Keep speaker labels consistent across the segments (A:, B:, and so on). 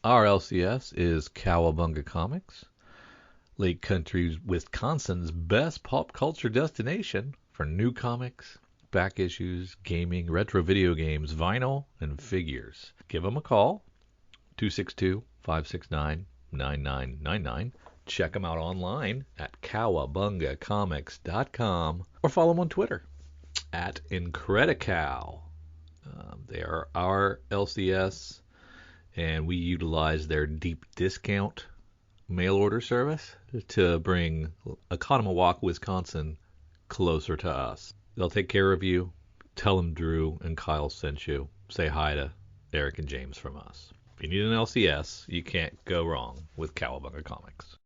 A: Our LCS is Cowabunga Comics, Lake Country, Wisconsin's best pop culture destination for new comics, back issues, gaming, retro video games, vinyl, and figures. Give them a call, 262-569-9999. Check them out online at cowabungacomics.com or follow them on Twitter at Incredical. They are our LCS, and we utilize their deep discount mail order service to bring Oconomowoc, Wisconsin closer to us. They'll take care of you. Tell them Drew and Kyle sent you. Say hi to Eric and James from us. If you need an LCS, you can't go wrong with Cowabunga Comics.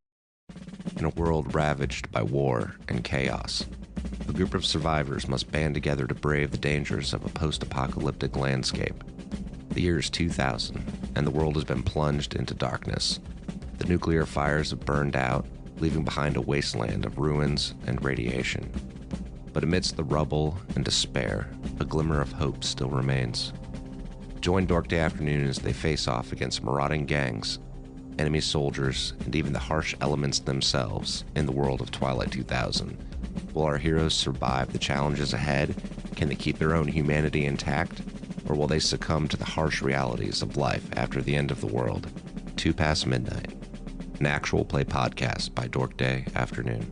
B: In a world ravaged by war and chaos, a group of survivors must band together to brave the dangers of a post-apocalyptic landscape. The year is 2000, and the world has been plunged into darkness. The nuclear fires have burned out, leaving behind a wasteland of ruins and radiation. But amidst the rubble and despair, a glimmer of hope still remains. Join Dork Day Afternoon as they face off against marauding gangs, enemy soldiers, and even the harsh elements themselves in the world of Twilight 2000. Will our heroes survive the challenges ahead? Can they keep their own humanity intact? Or will they succumb to the harsh realities of life after the end of the world? 2 past midnight. An actual play podcast by Dork Day Afternoon.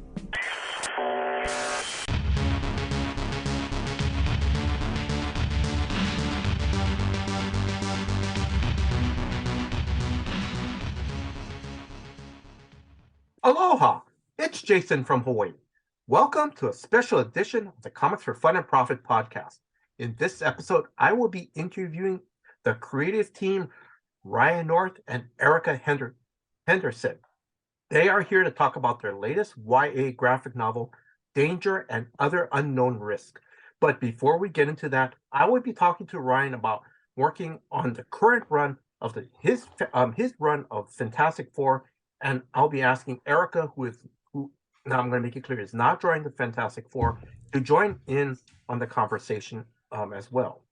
C: Aloha! It's Jason from Hawaii. Welcome to a special edition of the Comics for Fun and Profit podcast. In this episode, I will be interviewing the creative team, Ryan North and Erica Henderson. They are here to talk about their latest YA graphic novel, Danger and Other Unknown Risk. But before we get into that, I will be talking to Ryan about working on the current run of his run of Fantastic Four, and I'll be asking Erica, who now I'm going to make it clear is not drawing the Fantastic Four, to join in on the conversation as well.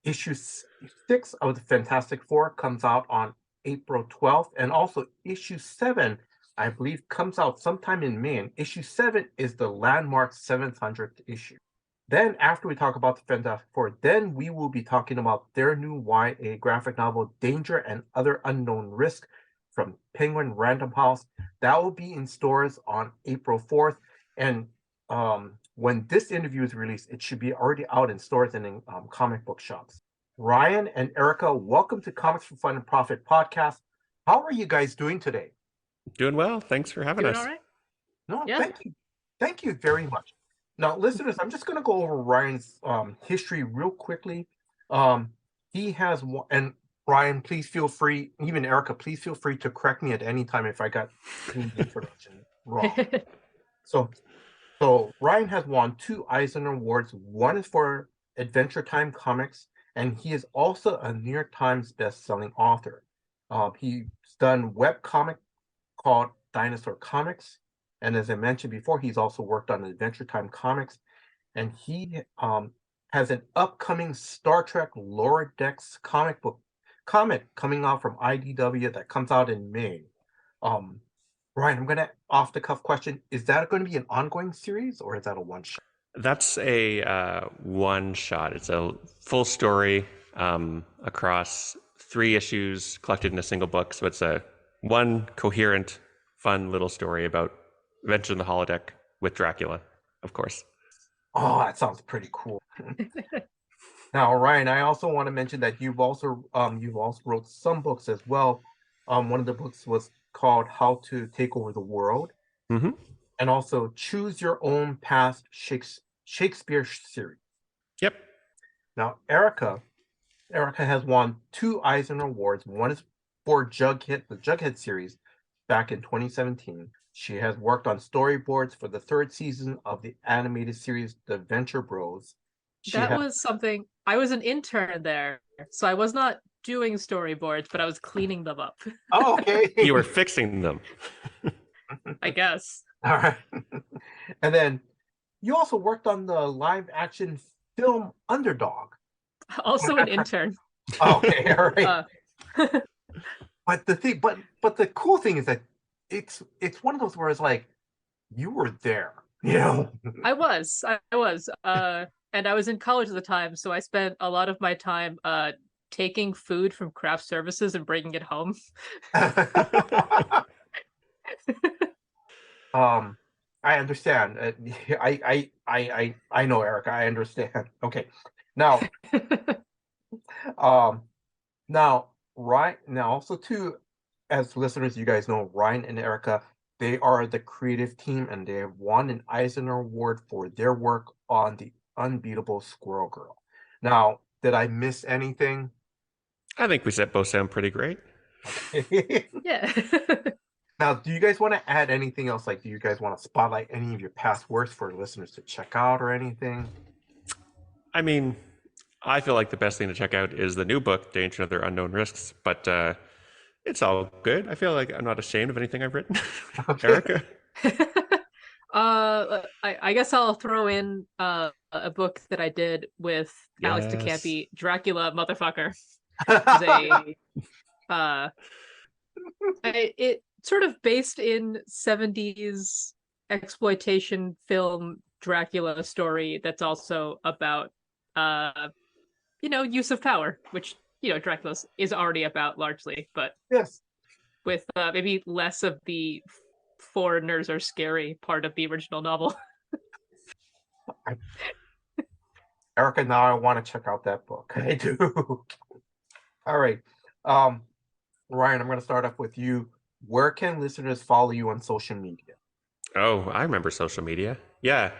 C: Issue 6 of the Fantastic Four comes out on April 12th, and also issue 7, I believe, comes out sometime in May. And issue 7 is the landmark 700th issue. Then, after we talk about the Fantastic Four, then we will be talking about their new YA graphic novel, Danger and Other Unknown Risk, from Penguin Random House. That will be in stores on April 4th. And when this interview is released, it should be already out in stores and in comic book shops. Ryan and Erica, welcome to Comics for Fun and Profit podcast. How are you guys doing today?
D: Doing well. Thanks for having us.
E: All right?
C: No,
E: Yeah.
C: Thank you. Thank you very much. Now, listeners, I'm just going to go over Ryan's history real quickly. He has, and Ryan, please feel free, even Erica, please feel free to correct me at any time if I got any information wrong. So Ryan has won 2 Eisner Awards. One is for Adventure Time Comics, and he is also a New York Times best-selling author. He's done webcomic called Dinosaur Comics, and as I mentioned before, he's also worked on Adventure Time Comics, and he has an upcoming Star Trek Lower Decks comic coming out from IDW that comes out in May. Ryan, I'm going to off-the-cuff question. Is that going to be an ongoing series, or is that a one-shot?
D: That's a one-shot. It's a full story across 3 issues collected in a single book. So it's a one coherent, fun little story about Adventure in the Holodeck with Dracula, of course.
C: Oh, that sounds pretty cool. Now, Ryan, I also want to mention that you've also wrote some books as well. One of the books was called How to Take Over the World, and also Choose Your Own Path Shakespeare series.
D: Yep.
C: Now, Erica has won 2 Eisner Awards. One is for Jughead, the Jughead series, back in 2017. She has worked on storyboards for the 3rd season of the animated series, The Venture Bros.
E: Was something. I was an intern there, so I was not doing storyboards, but I was cleaning them up.
C: Oh, okay.
D: You were fixing them.
E: I guess.
C: All right. And then you also worked on the live-action film Underdog.
E: Also an intern.
C: Okay, all right. But the thing, but the cool thing is that it's one of those where it's like you were there, you know.
E: I was. And I was in college at the time, so I spent a lot of my time taking food from craft services and bringing it home.
C: I understand. I know, Erica. I understand. Okay, now, um, now, right now, also too, as listeners, you guys know Ryan and Erica. They are the creative team, and they have won an Eisner Award for their work on the unbeatable Squirrel Girl. Now, did I miss anything?
D: I think we both sound pretty great.
E: Yeah.
C: Now, do you guys want to add anything else? Like, do you guys want to spotlight any of your past works for listeners to check out or anything?
D: I mean, I feel like the best thing to check out is the new book, Danger and Other Unknown Risks, but it's all good. I feel like I'm not ashamed of anything I've written. Erica?
E: I guess I'll throw in a book that I did with Alex
D: Yes.
E: DeCampi, Dracula Motherfucker. It's it sort of based in 70s exploitation film Dracula story that's also about use of power, which Dracula is already about largely, but
C: Yes.
E: with maybe less of the foreigners are scary part of the original novel.
C: Erica, now I want to check out that book. I do. All right. Ryan, I'm going to start off with you. Where can listeners follow you on social media?
D: Oh, I remember social media. Yeah.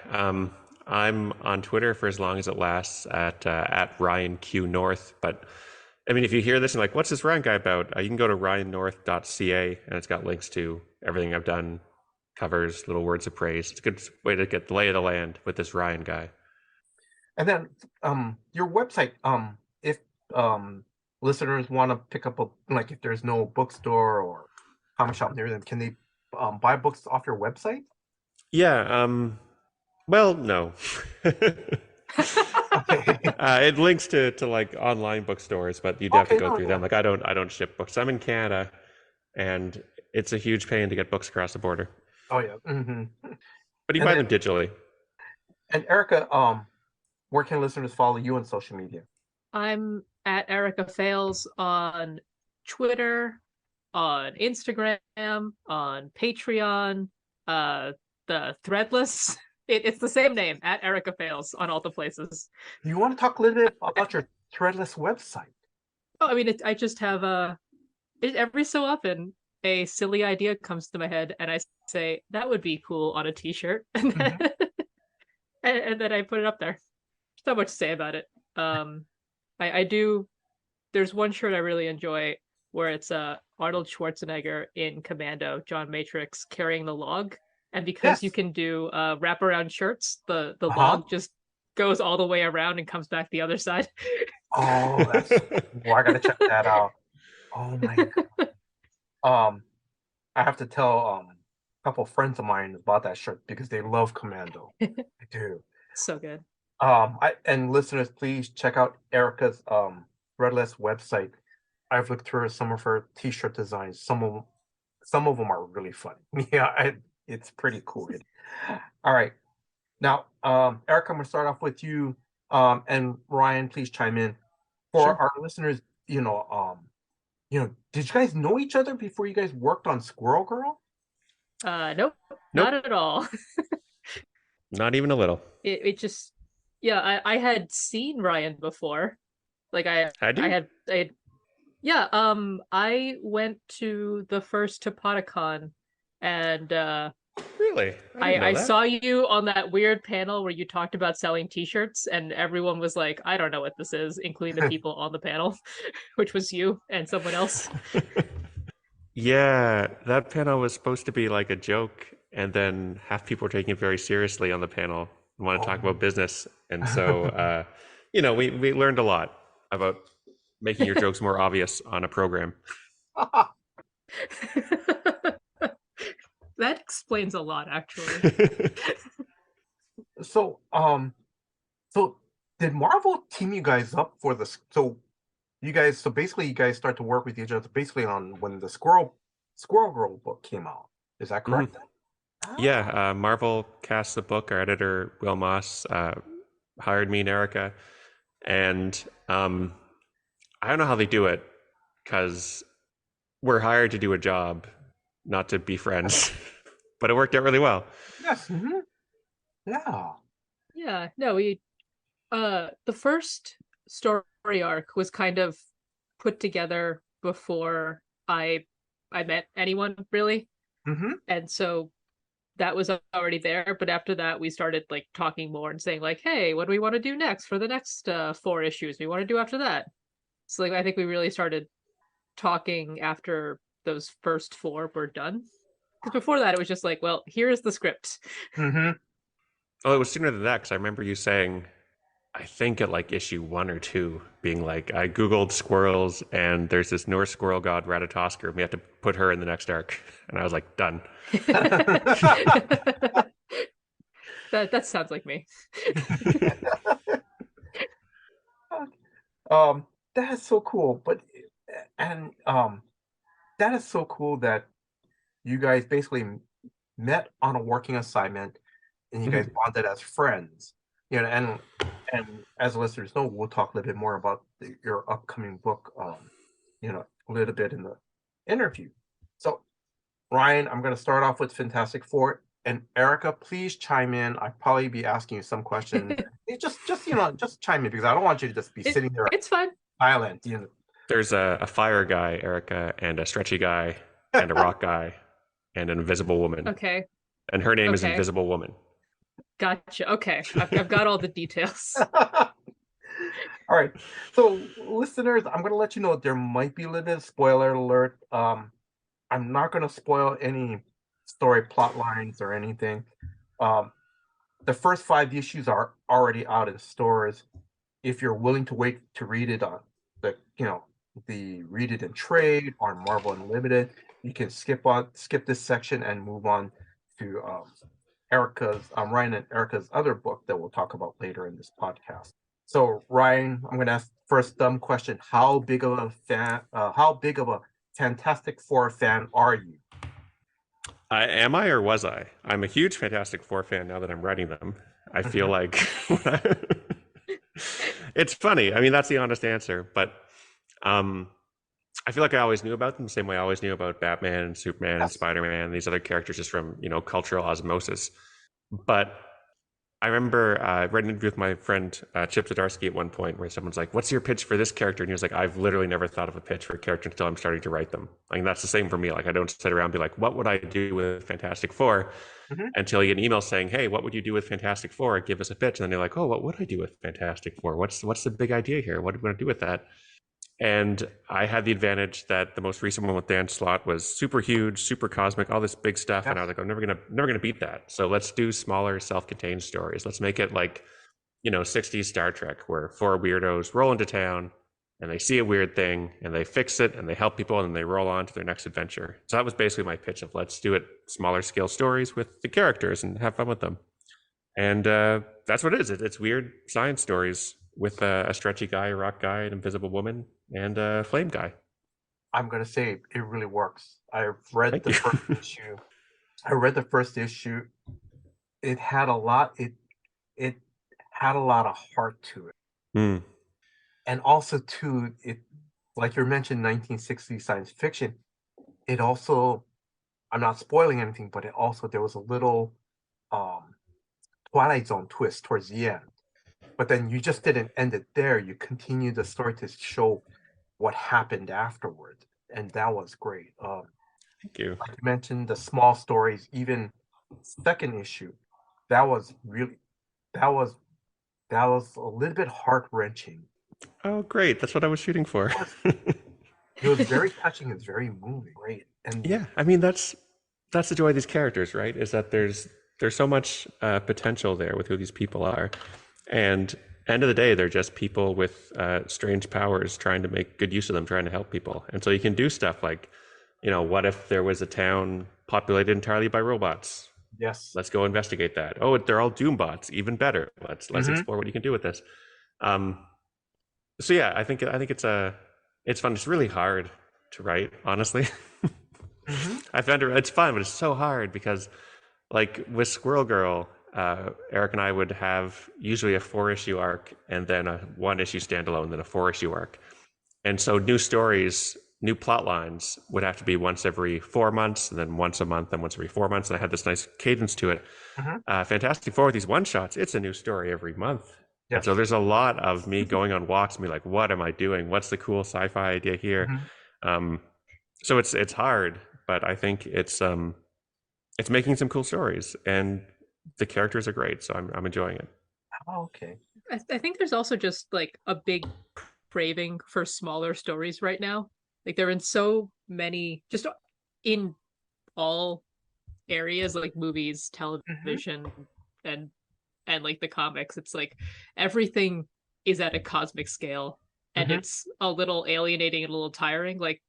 D: I'm on Twitter for as long as it lasts at Ryan Q North. But I mean, if you hear this and like, what's this Ryan guy about? You can go to ryannorth.ca and it's got links to everything I've done, covers, little words of praise. It's a good way to get the lay of the land with this Ryan guy.
C: And then your website, if listeners want to pick up like if there's no bookstore or comic shop near them, can they buy books off your website?
D: Yeah. Well, no.
C: Okay.
D: It links to like online bookstores, but you'd have to go through them. Like I don't ship books. I'm in Canada, and it's a huge pain to get books across the border.
C: Oh yeah. Mm-hmm.
D: But you buy them digitally.
C: And Erica, where can listeners follow you on social media?
E: I'm at Erica Fails on Twitter, on Instagram, on Patreon, the Threadless. It's the same name, at Erica Fails, on all the places.
C: You want to talk a little bit about your Threadless website?
E: Oh, I mean, I just have every so often a silly idea comes to my head, and I say that would be cool on a T-shirt, and then I put it up there. There's not much to say about it. I do. There's one shirt I really enjoy where it's Arnold Schwarzenegger in Commando, John Matrix carrying the log, and because you can do wraparound shirts, the log just goes all the way around and comes back the other side.
C: Oh, that's cool. I gotta check that out. Oh my god. I have to tell a couple friends of mine about that shirt because they love Commando. They do.
E: So good.
C: And listeners, please check out Erica's Threadless website. I've looked through some of her T-shirt designs. Some of them are really fun. Yeah, it's pretty cool. All right, now Erica, I'm gonna start off with you. And Ryan, please chime in. For our listeners, did you guys know each other before you guys worked on Squirrel Girl?
E: Nope, not at all.
D: Not even a little.
E: It just, yeah, I had seen Ryan before. Like I went to the first Topodicon, and
D: really,
E: I saw you on that weird panel where you talked about selling T-shirts, and everyone was like, "I don't know what this is," including the people on the panel, which was you and someone else.
D: Yeah, that panel was supposed to be like a joke, and then half people were taking it very seriously on the panel and want to talk about business, and so we learned a lot about making your jokes more obvious on a program.
E: That explains a lot, actually.
C: So did Marvel team you guys up for this? So So basically you guys start to work with each other basically on when the Squirrel Girl book came out. Is that correct?
D: Yeah, Marvel cast the book. Our editor, Will Moss, hired me and Erica. And I don't know how they do it because we're hired to do a job, not to be friends. But it worked out really well.
C: Yes. Mm-hmm. Yeah.
E: Yeah. No, the first story arc was kind of put together before I met anyone really.
C: Mm-hmm.
E: And so that was already there, but after that we started like talking more and saying like, hey, what do we want to do next for the next 4 issues we want to do after that? So like I think we really started talking after those first 4 were done, because before that it was just like, well, here's the script.
C: Mm-hmm.
D: Oh, it was sooner than that because I remember you saying, I think at like issue 1 or 2, being like, I googled squirrels and there's this Norse squirrel god Ratatoskr, and we have to put her in the next arc. And I was like, done.
E: That sounds like me.
C: That is so cool. That is so cool that you guys basically met on a working assignment and you guys bonded as friends. You know, and as listeners know, we'll talk a little bit more about your upcoming book, a little bit in the interview. So, Ryan, I'm going to start off with Fantastic Four, and Erica, please chime in. I'll probably be asking you some questions. just chime in because I don't want you to just be sitting there.
E: It's fine.
C: Silent.
D: There's a fire guy, Erica, and a stretchy guy, and a rock guy, and an invisible woman.
E: Okay.
D: And her name is Invisible Woman.
E: Gotcha. Okay. I've got all the details.
C: All right. So, listeners, I'm going to let you know there might be a little bit of spoiler alert. I'm not going to spoil any story plot lines or anything. The first 5 issues are already out in stores. If you're willing to wait to read it on the read it in trade on Marvel Unlimited, you can skip this section and move on to Ryan and Erica's other book that we'll talk about later in this podcast. So Ryan, I'm going to ask first dumb question: How big of a Fantastic Four fan are you?
D: Am I or was I? I'm a huge Fantastic Four fan now that I'm writing them. I feel like it's funny. I mean, that's the honest answer. But I feel like I always knew about them the same way I always knew about Batman and Superman and Spider-Man and these other characters just from, cultural osmosis. But I remember I read an interview with my friend Chip Zdarsky at one point where someone's like, what's your pitch for this character? And he was like, I've literally never thought of a pitch for a character until I'm starting to write them. Like, that's the same for me. Like, I don't sit around and be like, what would I do with Fantastic Four? Until you get an email saying, hey, what would you do with Fantastic Four? Give us a pitch. And then you're like, oh, what would I do with Fantastic Four? What's the big idea here? What do we want to do with that? And I had the advantage that the most recent one with Dan Slott was super huge, super cosmic, all this big stuff. And I was like, I'm never gonna beat that. So let's do smaller, self-contained stories. Let's make it like, 60s Star Trek, where 4 weirdos roll into town and they see a weird thing and they fix it and they help people and then they roll on to their next adventure. So that was basically my pitch of let's do it smaller scale stories with the characters and have fun with them. And that's what it is. It's weird science stories with a stretchy guy, a rock guy, an invisible woman, and a flame guy.
C: I'm gonna say it really works. I've read the first issue. I read the first issue. It had a lot. It had a lot of heart to it, and also too, it like you mentioned, 1960s science fiction. It also, I'm not spoiling anything, but it also there was a little Twilight Zone twist towards the end. But then you just didn't end it there. You continued the story to show what happened afterward, and that was great.
D: Thank you.
C: Like you mentioned, the small stories, even second issue, that was a little bit heart-wrenching.
D: Oh, great! That's what I was shooting for.
C: It was very touching. It's very moving. Great. And
D: yeah, I mean that's the joy of these characters, right? Is that there's so much potential there with who these people are. And end of the day, they're just people with strange powers trying to make good use of them, trying to help people. And so you can do stuff like, what if there was a town populated entirely by robots?
C: Yes.
D: Let's go investigate that. Oh, they're all Doombots, even better. Let's explore what you can do with this. So yeah, I think it's a It's fun. It's really hard to write, honestly.
C: Mm-hmm.
D: I found it's fun, but it's so hard because, like with Squirrel Girl, Eric and I would have usually a 4-issue arc and then a 1-issue standalone, then a 4-issue arc. And so new stories, new plot lines would have to be once every 4 months, and then once a month, and once every 4 months. And I had this nice cadence to it.
C: Mm-hmm.
D: Fantastic Four with these one-shots, it's a new story every month.
C: Yes.
D: And so there's a lot of me going on walks and be like, what am I doing? What's the cool sci-fi idea here?
C: Mm-hmm.
D: So it's hard, but I think it's making some cool stories, and the characters are great, so I'm enjoying it.
C: Oh, okay.
E: I think there's also just like a big craving for smaller stories right now. Like they're in so many, just in all areas, like movies, television, and like the comics. It's like everything is at a cosmic scale, and it's a little alienating and a little tiring. Like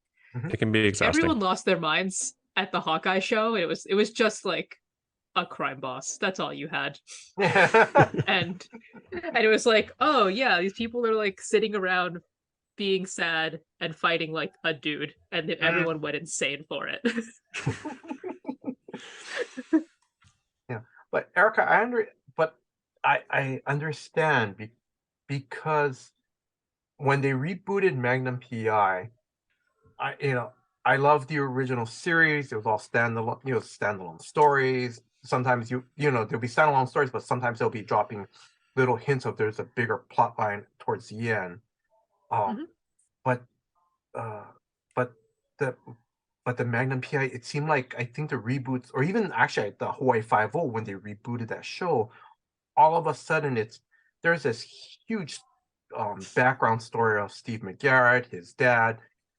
D: It can be exhausting.
E: everyone lost their minds at the Hawkeye show. It was just like a crime boss. That's all you had. and it was like, oh yeah, these people are like sitting around being sad and fighting like a dude, and then everyone went insane for it.
C: Yeah, but Erica, I understand because when they rebooted Magnum PI, I love the original series. It was all standalone stories. Sometimes there'll be standalone stories, but sometimes they'll be dropping little hints of there's a bigger plot line towards the end. But the Magnum PI, it seemed like I think the reboots, or even actually the Hawaii Five-0, when they rebooted that show, all of a sudden there's this huge background story of Steve McGarrett, his dad.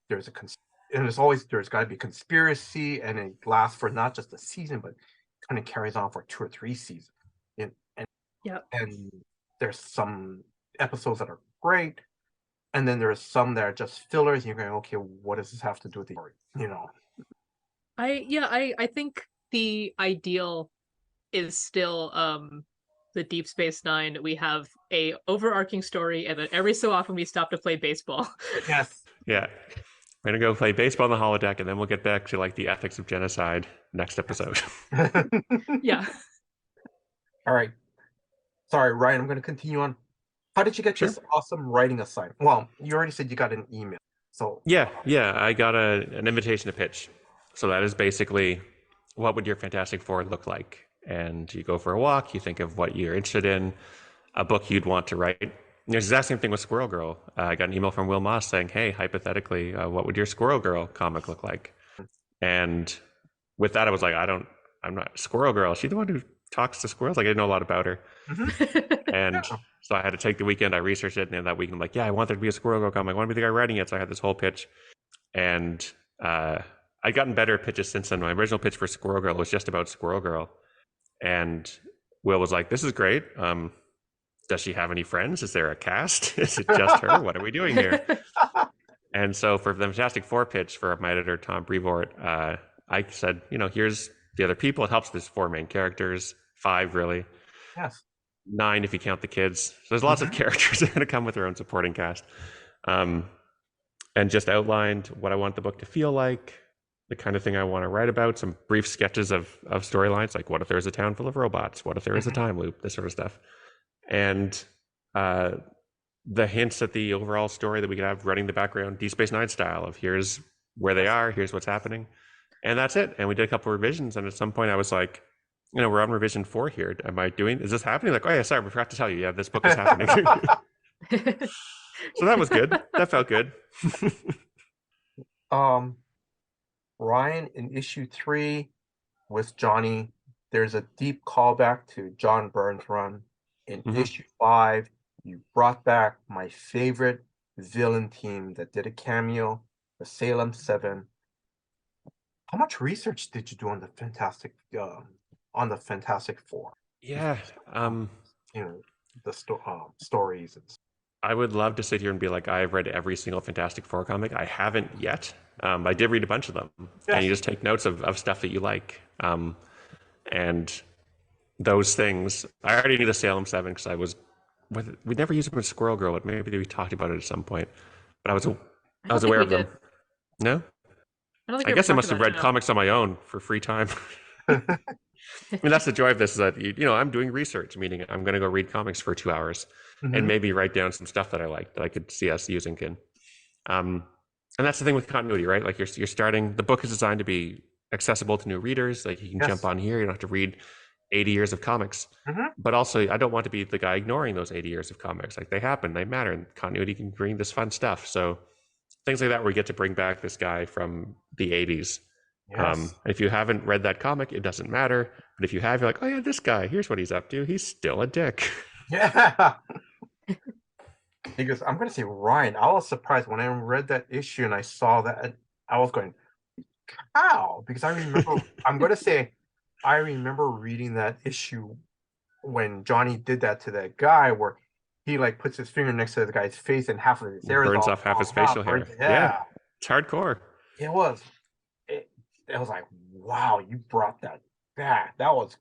C: There's got to be conspiracy, and it lasts for not just a season, but kind of carries on for 2 or 3 seasons. And there's some episodes that are great, and then there's some that are just fillers, and you're going, okay, what does this have to do with the story?
E: I think the ideal is still the Deep Space Nine. We have a overarching story, and then every so often we stop to play baseball.
C: Yes.
D: Yeah. We're gonna go play baseball on the holodeck, and then we'll get back to like the ethics of genocide next episode.
E: Yeah.
C: All right. Sorry, Ryan, I'm going to continue on. How did you get this awesome writing assignment? Well, you already said you got an email. So
D: Yeah, I got an invitation to pitch. So that is basically, what would your Fantastic Four look like? And you go for a walk, you think of what you're interested in, a book you'd want to write. And there's the exact same thing with Squirrel Girl. I got an email from Will Moss saying, hey, hypothetically, what would your Squirrel Girl comic look like? And with that, I was like, I'm not Squirrel Girl. Is she the one who talks to squirrels? Like, I didn't know a lot about her. And so I had to take the weekend, I researched it, and that weekend I'm like, yeah, I want there to be a Squirrel Girl comic. I want to be the guy writing it. So I had this whole pitch. And I'd gotten better pitches since then. My original pitch for Squirrel Girl was just about Squirrel Girl. And Will was like, this is great. Does she have any friends? Is there a cast? Is it just her? What are we doing here? And so for the Fantastic Four pitch for my editor, Tom Brevoort, I said, here's the other people. It helps. There's 4 main characters, 5 really.
C: Yes. 9
D: if you count the kids. So there's lots of characters that are going to come with their own supporting cast. And just outlined what I want the book to feel like, the kind of thing I want to write about, some brief sketches of storylines, like what if there's a town full of robots? What if there is a time loop? This sort of stuff. And the hints at the overall story that we could have running the background, Deep Space Nine style, of here's where they are, here's what's happening. And that's it. And we did a couple of revisions. And at some point I was like, we're on revision 4 here. Is this happening? Like, oh yeah, sorry, we forgot to tell you. Yeah, this book is happening. So that was good. That felt good.
C: Ryan, in issue 3 with Johnny, there's a deep callback to John Byrne's run. In issue 5, you brought back my favorite villain team that did a cameo, the Salem 7. How much research did you do on the Fantastic Four?
D: Yeah,
C: the stories.
D: I would love to sit here and be like, I've read every single Fantastic Four comic. I haven't yet. I did read a bunch of them, and you just take notes of stuff that you like. And those things, I already knew the Salem 7 because we never used them with Squirrel Girl, but maybe we talked about it at some point. But I was I was aware of them. No?
E: I don't think
D: I
E: we
D: guess I
E: ever
D: must
E: talked
D: have
E: about
D: read
E: it, no.
D: comics on my own for free time. I mean, that's the joy of this, is that, I'm doing research, meaning I'm going to go read comics for 2 hours and maybe write down some stuff that I like that I could see us using. And that's the thing with continuity, right? Like you're starting, the book is designed to be accessible to new readers. Like you can jump on here. You don't have to read 80 years of comics. But also, I don't want to be the guy ignoring those 80 years of comics. Like they happen, they matter, and continuity can bring this fun stuff. So things like that, where we get to bring back this guy from the 80s. If you haven't read that comic, it doesn't matter. But if you have, you're like, oh yeah, this guy, here's what he's up to. He's still a dick.
C: Yeah. Because I'm going to say, Ryan, I was surprised when I read that issue and I saw that. I was going, how? Because I remember, I'm going to say, I remember reading that issue when Johnny did that to that guy, where he like puts his finger next to the guy's face and half of his hair
D: burns off half his facial hair. Yeah, it's hardcore.
C: It was. It was like, wow, you brought that back. That was.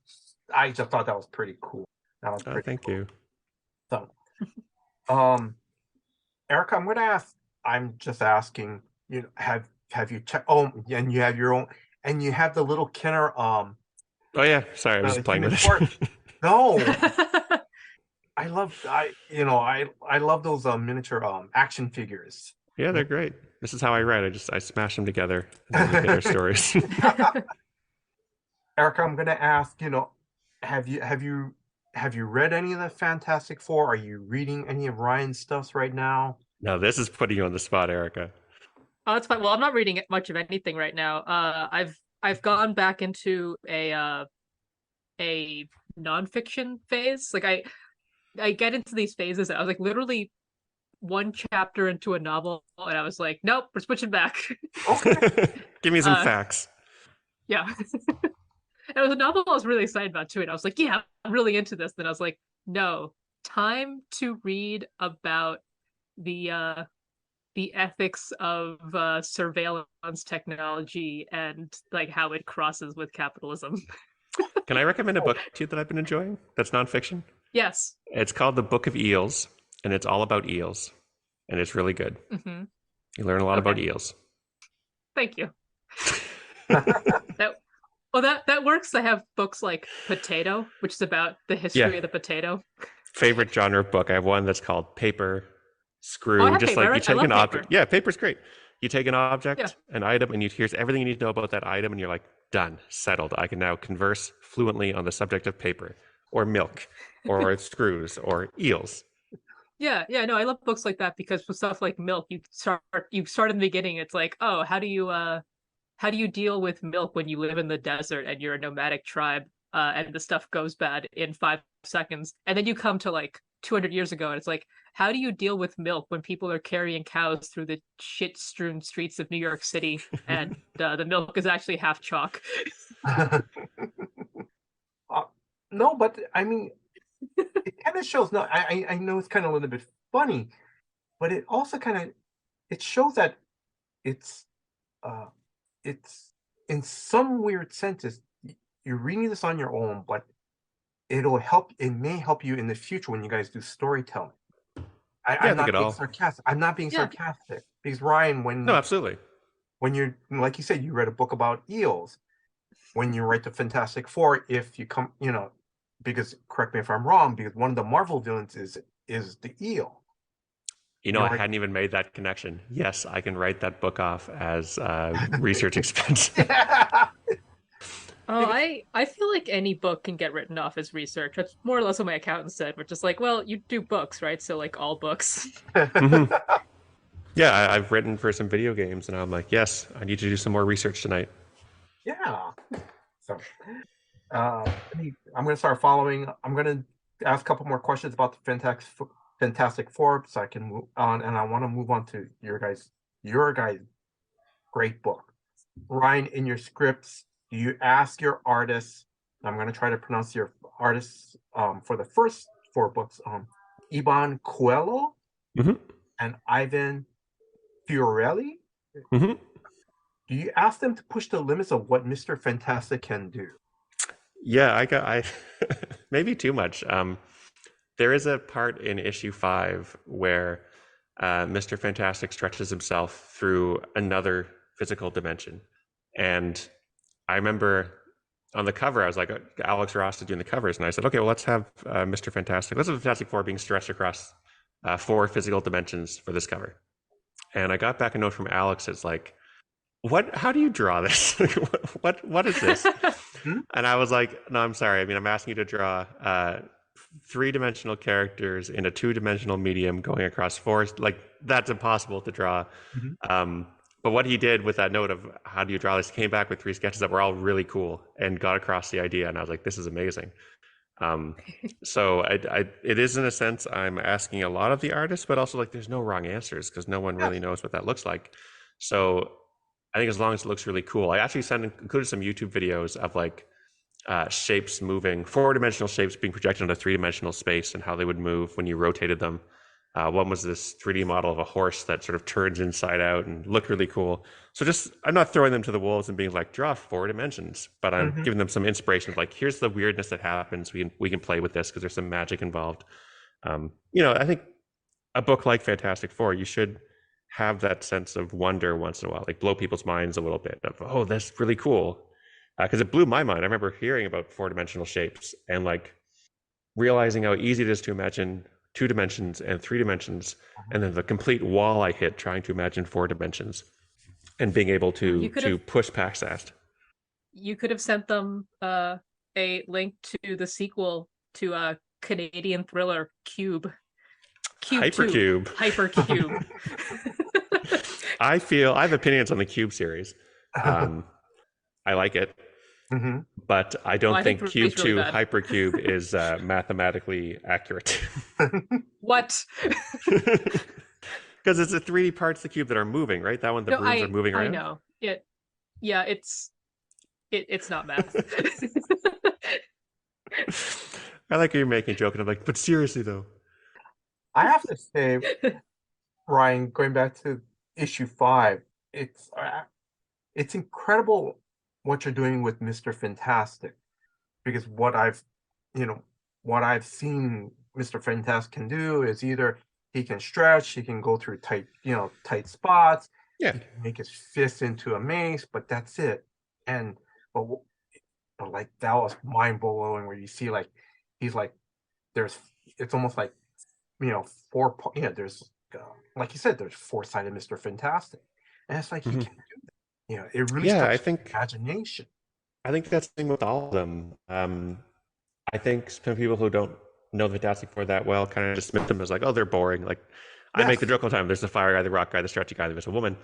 C: I just thought that was pretty cool. That was pretty
D: thank you.
C: So, Erica, I'm going to ask. I'm just asking. Have you checked? Oh, and you have your own, and you have the little Kenner.
D: Oh yeah, sorry, I was just playing with it.
C: No, I love those miniature action figures.
D: Yeah, they're great. This is how I write. I smash them together and then their stories.
C: Erica, I'm going to ask. Have you read any of the Fantastic Four? Are you reading any of Ryan's stuffs right now?
D: No, this is putting you on the spot, Erica.
E: Oh, it's fine. Well, I'm not reading much of anything right now. I've gone back into a nonfiction phase. Like I get into these phases. I was like literally one chapter into a novel, and I was like, nope, we're switching back.
C: Okay.
D: Give me some facts.
E: Yeah. It was a novel I was really excited about too, and I was like, yeah, I'm really into this. Then I was like, no, time to read about the ethics of surveillance technology and like how it crosses with capitalism.
D: Can I recommend a book to you that I've been enjoying that's nonfiction?
E: Yes.
D: It's called The Book of Eels, and it's all about eels, and it's really good.
E: Mm-hmm.
D: You learn a lot about eels.
E: Thank you. That works. I have books like Potato, which is about the history of the potato. Favorite
D: genre of book. I have one that's called Paper, Screw. Just
E: paper.
D: Like you take an object.
E: Paper.
D: Yeah, paper's great. You take an object, an item, and here's everything you need to know about that item, and you're like, done, settled. I can now converse fluently on the subject of paper, or milk, or screws, or eels.
E: Yeah, no, I love books like that because with stuff like milk, you start in the beginning. It's like, oh, how do you deal with milk when you live in the desert and you're a nomadic tribe, and the stuff goes bad in 5 seconds, and then you come to like 200 years ago, and it's like, how do you deal with milk when people are carrying cows through the shit-strewn streets of New York City, and the milk is actually half chalk?
C: No, but I mean, it kind of shows. No, I know it's kind of a little bit funny, but it also it shows that it's in some weird senses you're reading this on your own, but it may help you in the future when you guys do storytelling. I'm not being sarcastic. I'm not being sarcastic because Ryan,
D: absolutely.
C: When you're, like you said, you read a book about eels. When you write the Fantastic Four, if you come, because correct me if I'm wrong, because one of the Marvel villains is the eel.
D: I hadn't even made that connection. Yes, I can write that book off as research expense.
E: Oh, I feel like any book can get written off as research. That's more or less what my accountant said, which is like, well, you do books, right? So like all books.
D: Mm-hmm. Yeah, I've written for some video games, and I'm like, yes, I need to do some more research tonight.
C: Yeah. So, I'm going to start following. I'm going to ask a couple more questions about the Fantastic Four, so I can move on, and I want to move on to your guys' great book. Ryan, in your scripts, do you ask your artists? I'm going to try to pronounce your artists for the first 4 books. Iban Coelho and Ivan Fiorelli.
D: Mm-hmm.
C: Do you ask them to push the limits of what Mr. Fantastic can do?
D: Yeah, I maybe too much. There is a part in issue 5 where Mr. Fantastic stretches himself through another physical dimension. And I remember on the cover, I was like, Alex Ross is doing the covers. And I said, okay, well, let's have Mr. Fantastic. Let's have Fantastic Four being stretched across 4 physical dimensions for this cover. And I got back a note from Alex. It's like, how do you draw this? what is this? And I was like, no, I'm sorry. I mean, I'm asking you to draw 3-dimensional characters in a 2-dimensional medium going across 4. Like, that's impossible to draw. But what he did with that note of how do you draw this, came back with 3 sketches that were all really cool and got across the idea. And I was like, this is amazing. So it is, in a sense, I'm asking a lot of the artists, but also like there's no wrong answers because no one really knows what that looks like. So I think as long as it looks really cool, I actually included some YouTube videos of like shapes moving, 4-dimensional shapes being projected onto 3-dimensional space and how they would move when you rotated them. One was this 3D model of a horse that sort of turns inside out and looked really cool. So I'm not throwing them to the wolves and being like, draw 4 dimensions, but I'm giving them some inspiration of like, here's the weirdness that happens. We can play with this because there's some magic involved. I think a book like Fantastic Four, you should have that sense of wonder once in a while, like blow people's minds a little bit of, oh, that's really cool. Because it blew my mind. I remember hearing about 4-dimensional shapes and like realizing how easy it is to imagine 2 dimensions and 3 dimensions, and then the complete wall I hit trying to imagine 4 dimensions and being able to push past that.
E: You could have sent them a link to the sequel to a Canadian thriller, Cube.
D: Hypercube.
E: Hypercube.
D: I have opinions on the Cube series. I like it. But I don't think Cube 2 really Hypercube is mathematically accurate.
E: What?
D: Because it's the 3D parts of the cube that are moving, right? That one, the rooms are moving around.
E: I know. It's not math.
D: I like how you're making a joke, and I'm like, but seriously though.
C: I have to say, Ryan, going back to issue 5, it's incredible what you're doing with Mr. Fantastic, because what I've seen Mr. Fantastic can do is either he can stretch, he can go through tight spots, he can make his fist into a mace, but that's it. And but like that was mind blowing where you see like he's like it's almost like 4 there's like you said, there's 4-sided Mr. Fantastic, and it's like he can do that. It really
D: I think
C: imagination.
D: I think that's the thing with all of them. I think some people who don't know the Fantastic Four that well kind of dismiss them as like, oh, they're boring. Like I make the joke all the time. There's the fire guy, the rock guy, the stretchy guy, the invisible woman.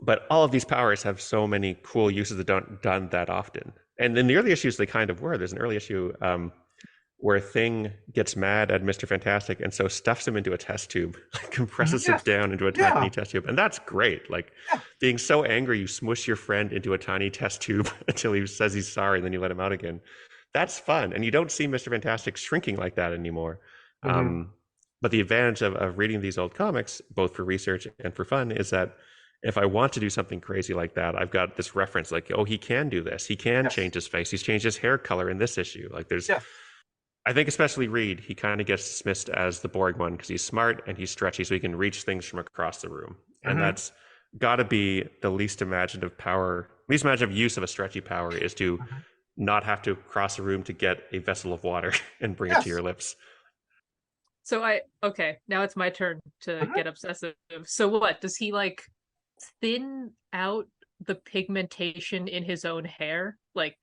D: But all of these powers have so many cool uses that don't done that often. And in the early issues, they kind of were. There's an early issue where Thing gets mad at Mr. Fantastic and so stuffs him into a test tube, like compresses him down into a tiny test tube. And that's great. Like being so angry, you smush your friend into a tiny test tube until he says he's sorry and then you let him out again. That's fun. And you don't see Mr. Fantastic shrinking like that anymore. But the advantage of reading these old comics, both for research and for fun, is that if I want to do something crazy like that, I've got this reference like, oh, he can do this. He can change his face. He's changed his hair color in this issue. Like there's... I think especially Reed, he kind of gets dismissed as the boring one because he's smart and he's stretchy, so he can reach things from across the room. And that's got to be the least imaginative use of a stretchy power is to not have to cross a room to get a vessel of water and bring it to your lips.
E: So now it's my turn to get obsessive. So what, does he like thin out the pigmentation in his own hair, like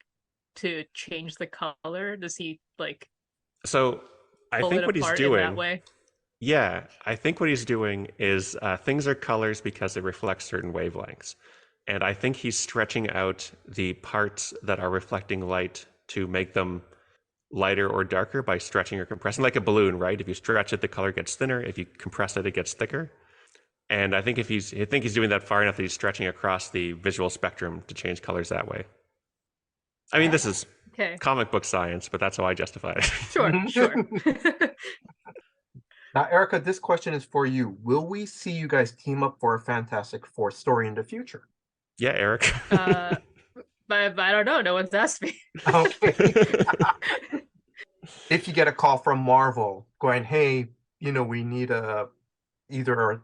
E: to change the color? Does he like...
D: So I think what he's doing that way? Yeah, I think what he's doing is things are colors because they reflect certain wavelengths. And I think he's stretching out the parts that are reflecting light to make them lighter or darker by stretching or compressing, like a balloon, right? If you stretch it, the color gets thinner. If you compress it, it gets thicker. And I think he's doing that far enough that he's stretching across the visual spectrum to change colors that way. I mean, this is comic book science, but that's how I justify it.
E: Sure.
C: Now, Erica, this question is for you. Will we see you guys team up for a Fantastic Four story in the future?
D: Yeah, Eric.
E: But I don't know. No one's asked me.
C: Okay. If you get a call from Marvel going, hey, we need a either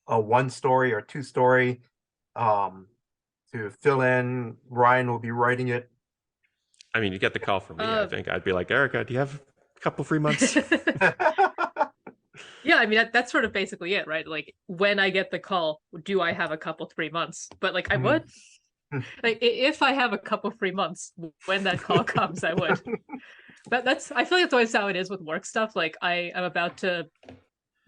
C: a one story or two story to fill in. Ryan will be writing it.
D: I mean, you get the call from me. I think I'd be like, Erica, do you have a couple free months?
E: Yeah, I mean that's sort of basically it, right? Like when I get the call, do I have a couple 3 months? But like I would, like if I have a couple 3 months when that call comes, I would. That's I feel like that's always how it is with work stuff. Like I am about to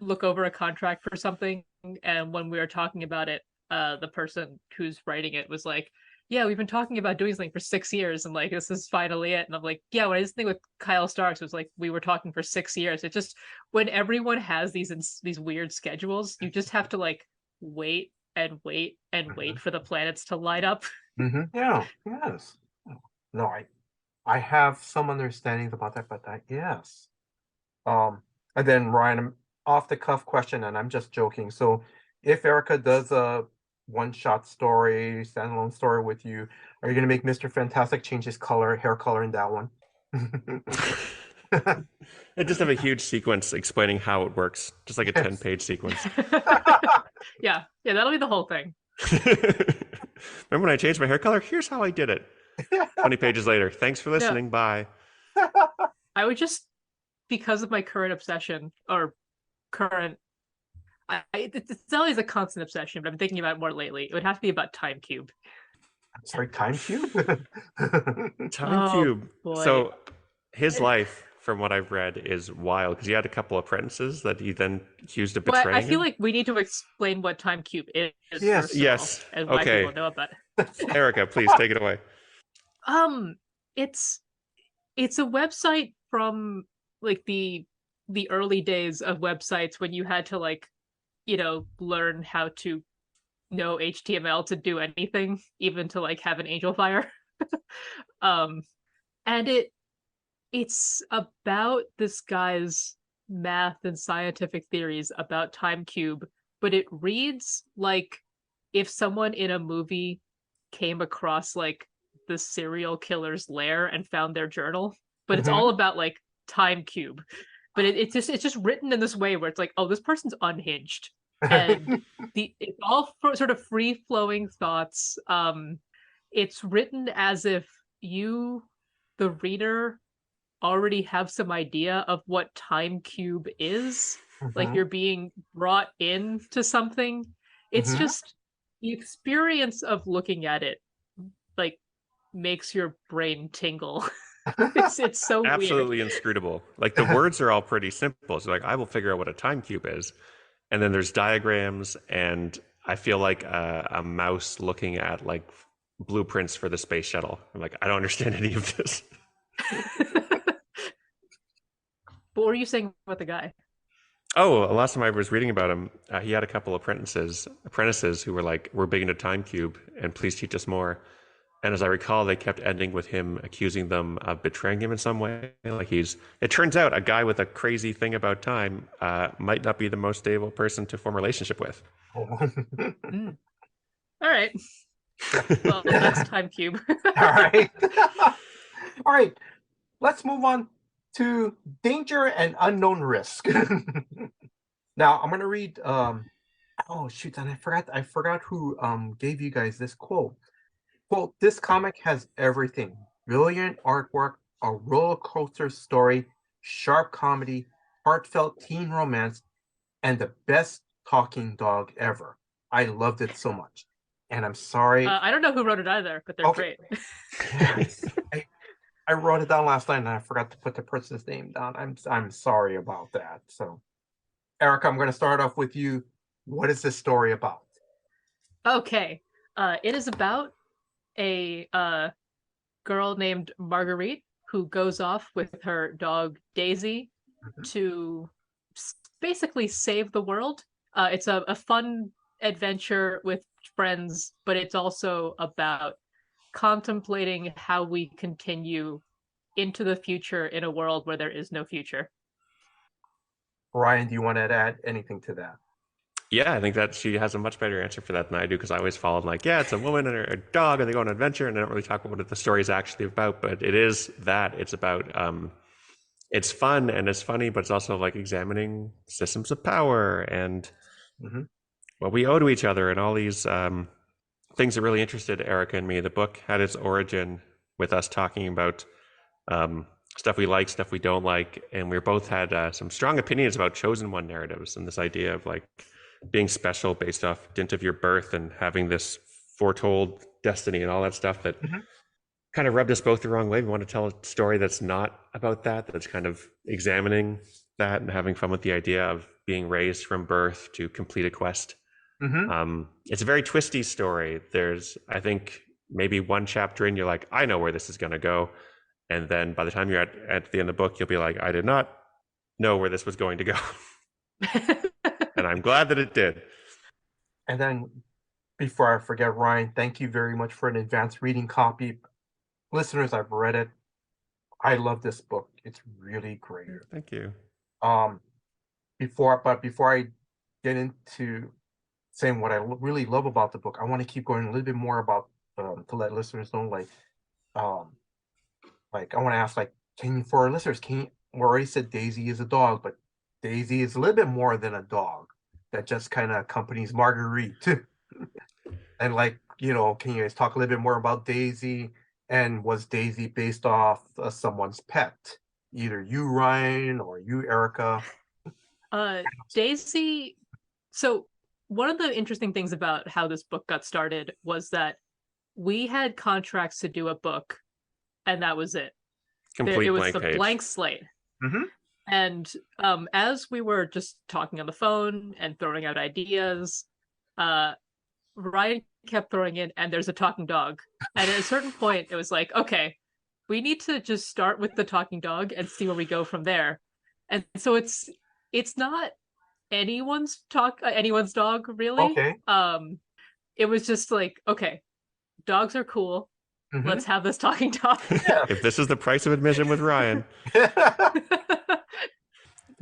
E: look over a contract for something, and when we were talking about it, the person who's writing it was like, yeah, we've been talking about doing something for 6 years, and like this is finally it. And I'm like, yeah, when I just think with Kyle Starks, it was like we were talking for 6 years. It just when everyone has these weird schedules, you just have to like wait and wait and wait for the planets to light up.
C: Yeah, yes. No, I have some understanding about that, but yes. And then Ryan, off the cuff question, and I'm just joking. So if Erica does a one-shot story, standalone story with you, are you going to make Mr. Fantastic change his hair color in that one?
D: I just have a huge sequence explaining how it works, just like a 10-page sequence.
E: Yeah, that'll be the whole thing.
D: Remember when I changed my hair color? Here's how I did it. 20 pages later. Thanks for listening. Bye.
E: I would just, because of my current obsession, or current, it's always a constant obsession, but I'm thinking about it more lately. It would have to be about Time Cube.
C: I'm sorry, Time Cube?
D: Time Cube.
E: Boy.
D: So his life, from what I've read, is wild because he had a couple apprentices that he then accused of betraying.
E: But I feel like we need to explain what Time Cube is.
C: Yes.
D: Yes.
E: And why people know about it.
D: Erica, please take it away.
E: It's a website from like the early days of websites when you had to like, learn how to know HTML to do anything, even to like have an angel fire. And it's about this guy's math and scientific theories about Time Cube, but it reads like if someone in a movie came across like the serial killer's lair and found their journal, but it's all about like Time Cube. But it's just written in this way where it's like, oh, this person's unhinged, and it's all sort of free flowing thoughts. It's written as if you, the reader, already have some idea of what Time Cube is. Like you're being brought into something. It's just the experience of looking at it, like, makes your brain tingle. It's so
D: absolutely
E: weird.
D: Inscrutable. Like the words are all pretty simple. So like I will figure out what a time cube is, and then there's diagrams, and I feel like a mouse looking at like blueprints for the space shuttle. I'm like, I don't understand any of this.
E: What were you saying about the guy?
D: Oh, last time I was reading about him, he had a couple apprentices who were like, we're big into time cube and please teach us more. And as I recall, they kept ending with him accusing them of betraying him in some way. Like it turns out a guy with a crazy thing about time might not be the most stable person to form a relationship with.
E: All right. Well, that's Time Cube.
C: All right. All right. Let's move on to danger and unknown risk. Now I'm going to read. Oh shoot! And I forgot who gave you guys this quote. Quote, this comic has everything. Brilliant artwork, a roller coaster story, sharp comedy, heartfelt teen romance, and the best talking dog ever. I loved it so much. And I'm sorry.
E: I don't know who wrote it either, but they're great.
C: I wrote it down last night and I forgot to put the person's name down. I'm sorry about that. So, Erica, I'm going to start off with you. What is this story about?
E: Okay. It is about a girl named Marguerite who goes off with her dog Daisy to basically save the world. It's a fun adventure with friends, but it's also about contemplating how we continue into the future in a world where there is no future.
C: Ryan, do you want to add anything to that?
D: Yeah, I think that she has a much better answer for that than I do, because I always followed like, yeah, it's a woman and a dog and they go on an adventure, and I don't really talk about what the story is actually about, but it is that. It's about, it's fun and it's funny, but it's also like examining systems of power and
C: Mm-hmm.
D: Well, we owe to each other, and all these things that really interested Erica and me. The book had its origin with us talking about stuff we like, stuff we don't like, and we both had some strong opinions about chosen one narratives and this idea of like being special based off dint of your birth and having this foretold destiny and all that stuff that kind of rubbed us both the wrong way. We want to tell a story that's not about that, that's kind of examining that and having fun with the idea of being raised from birth to complete a quest. It's a very twisty story. There's, I think, maybe one chapter in, you're like, I know where this is going to go. And then by the time you're at the end of the book, you'll be like, I did not know where this was going to go. And I'm glad that it did.
C: And then, before I forget, Ryan, thank you very much for an advanced reading copy. Listeners, I've read it. I love this book. It's really great.
D: Thank you.
C: Before I get into saying what I really love about the book, I want to keep going a little bit more about to let listeners know, like I want to ask, like, for our listeners, we already said Daisy is a dog, but Daisy is a little bit more than a dog that just kind of accompanies Marguerite. And like, can you guys talk a little bit more about Daisy? And was Daisy based off someone's pet? Either you, Ryan, or you, Erica?
E: Daisy. So one of the interesting things about how this book got started was that we had contracts to do a book, and that was it.
D: Complete
E: it was
D: blank
E: the
D: page.
E: blank slate. And as we were just talking on the phone and throwing out ideas, Ryan kept throwing in, and there's a talking dog. And at a certain point, it was like, okay, we need to just start with the talking dog and see where we go from there. And so it's not anyone's dog, really.
C: Okay.
E: It was just like, okay, dogs are cool. Let's have this talking dog.
C: Yeah.
D: If this is the price of admission with Ryan.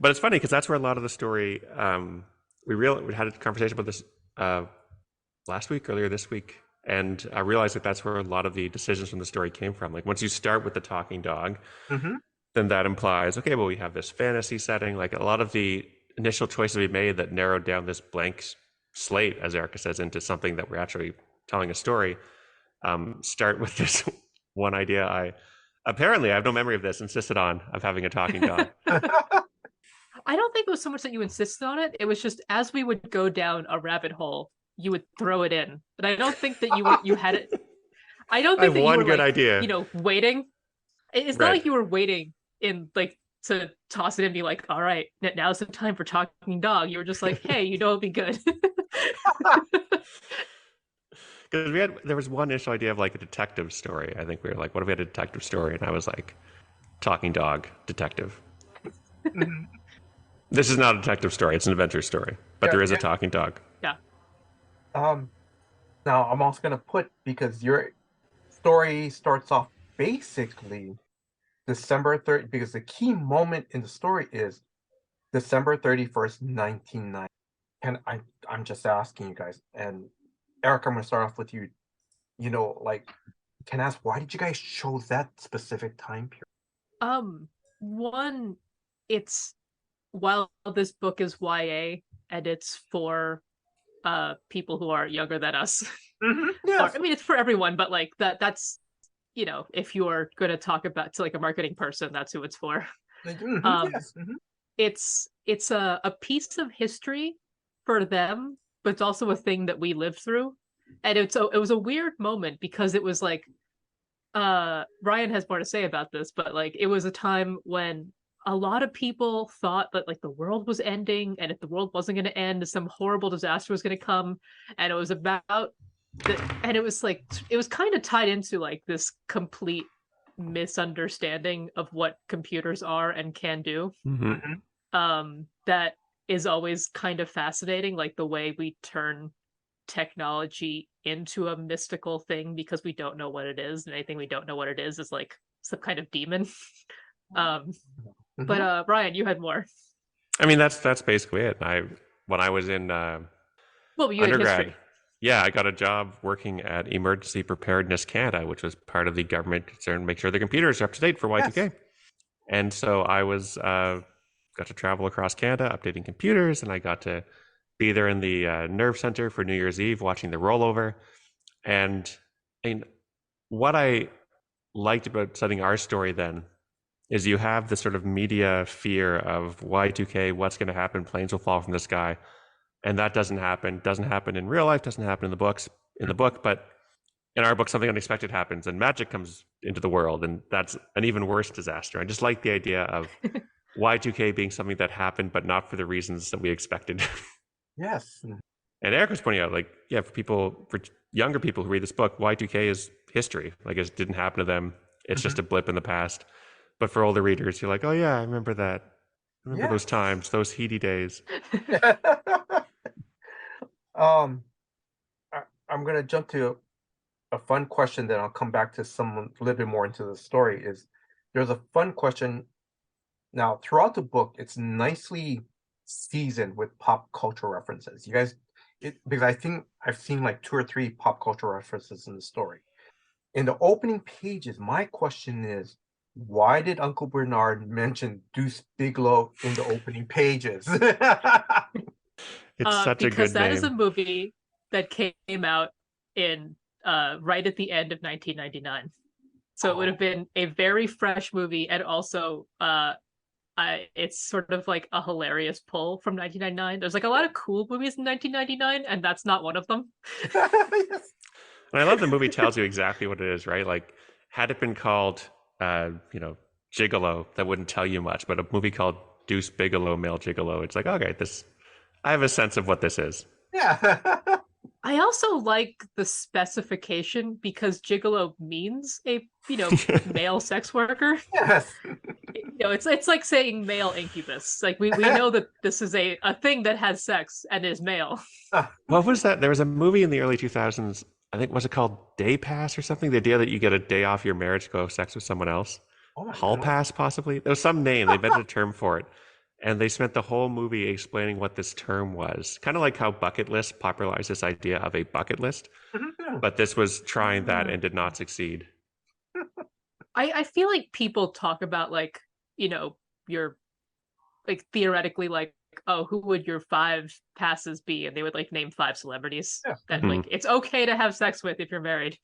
D: But it's funny because that's where a lot of the story, we had a conversation about this earlier this week, and I realized that that's where a lot of the decisions from the story came from. Like once you start with the talking dog, then that implies, okay, well, we have this fantasy setting. Like a lot of the initial choices we made that narrowed down this blank slate, as Erica says, into something that we're actually telling a story, start with this one idea. I have no memory of this, insisted on, of having a talking dog.
E: I don't think it was so much that you insisted on it. It was just as we would go down a rabbit hole, you would throw it in. But I don't think that you had it. I don't think that
D: one
E: you were
D: good idea.
E: Waiting. It's not like you were waiting in to toss it in and be like, all right, now's the time for talking dog. You were just like, hey, it'd be good.
D: Because there was one initial idea of like a detective story. I think we were like, what if we had a detective story? And I was like, talking dog, detective. This is not a detective story. It's an adventure story. But there is a talking dog.
E: Yeah.
C: Now I'm also going to put, because your story starts off basically December 30th, because the key moment in the story is December 31st, 1990. And I'm just asking you guys, and Eric, I'm going to start off with you. Can I ask, why did you guys choose that specific time period?
E: One, it's, while this book is YA and it's for people who are younger than us.
C: Yes.
E: I mean, it's for everyone, but like that's if you're going to talk about to like a marketing person, that's who it's for.
C: Yes.
E: It's a piece of history for them, but it's also a thing that we lived through. And it was a weird moment because it was like, Ryan has more to say about this, but like it was a time when a lot of people thought that like the world was ending, and if the world wasn't going to end, some horrible disaster was going to come. And it was about and it was kind of tied into like this complete misunderstanding of what computers are and can do. That is always kind of fascinating, like the way we turn technology into a mystical thing because we don't know what it is, and anything we don't know what it is like some kind of demon. But Ryan, you had more.
D: I mean, that's basically it. When I was in
E: you
D: undergrad, I got a job working at Emergency Preparedness Canada, which was part of the government concern to make sure the computers are up to date for Y2K. Yes. And so I was got to travel across Canada updating computers, and I got to be there in the nerve center for New Year's Eve, watching the rollover. And what I liked about studying our story then is you have this sort of media fear of Y2K, what's going to happen, planes will fall from the sky. And that doesn't happen in real life, doesn't happen in the book, but in our book, something unexpected happens and magic comes into the world. And that's an even worse disaster. I just like the idea of Y2K being something that happened, but not for the reasons that we expected.
C: Yes.
D: And Eric was pointing out, like, yeah, for younger people who read this book, Y2K is history. Like, it didn't happen to them. It's just a blip in the past. But for older readers, you're like, oh yeah, I remember that. I remember those times, those heady days.
C: I'm gonna jump to a fun question, then I'll come back to a little bit more into the story. There's a fun question. Now, throughout the book, it's nicely seasoned with pop culture references. You guys, because I think I've seen like 2 or 3 pop culture references in the story. In the opening pages, my question is, why did Uncle Bernard mention Deuce Bigalow in the opening pages?
D: It's such a good
E: because that
D: name.
E: is a movie that came out in right at the end of 1999. So it would have been a very fresh movie, and also it's sort of like a hilarious pull from 1999. There's like a lot of cool movies in 1999, and that's not one of them.
C: Yes.
D: And I love the movie tells you exactly what it is, right? Like, had it been called, Gigolo, that wouldn't tell you much. But a movie called Deuce Bigalow, Male Gigolo, it's like, okay, I have a sense of what this is.
C: Yeah.
E: I also like the specification because gigolo means a male sex worker.
C: Yes.
E: It's like saying male incubus. Like we know that this is a thing that has sex and is male.
D: What was that? There was a movie in the early 2000s. I think, was it called Day Pass or something? The idea that you get a day off your marriage to go have sex with someone else. Hall Pass, possibly. There was some name. They invented a term for it. And they spent the whole movie explaining what this term was. Kind of like how Bucket List popularized this idea of a bucket list. But this was trying that and did not succeed.
E: I feel like people talk about like, your like theoretically like, oh, who would your 5 passes be? And they would like name 5 celebrities that like it's okay to have sex with if you're married.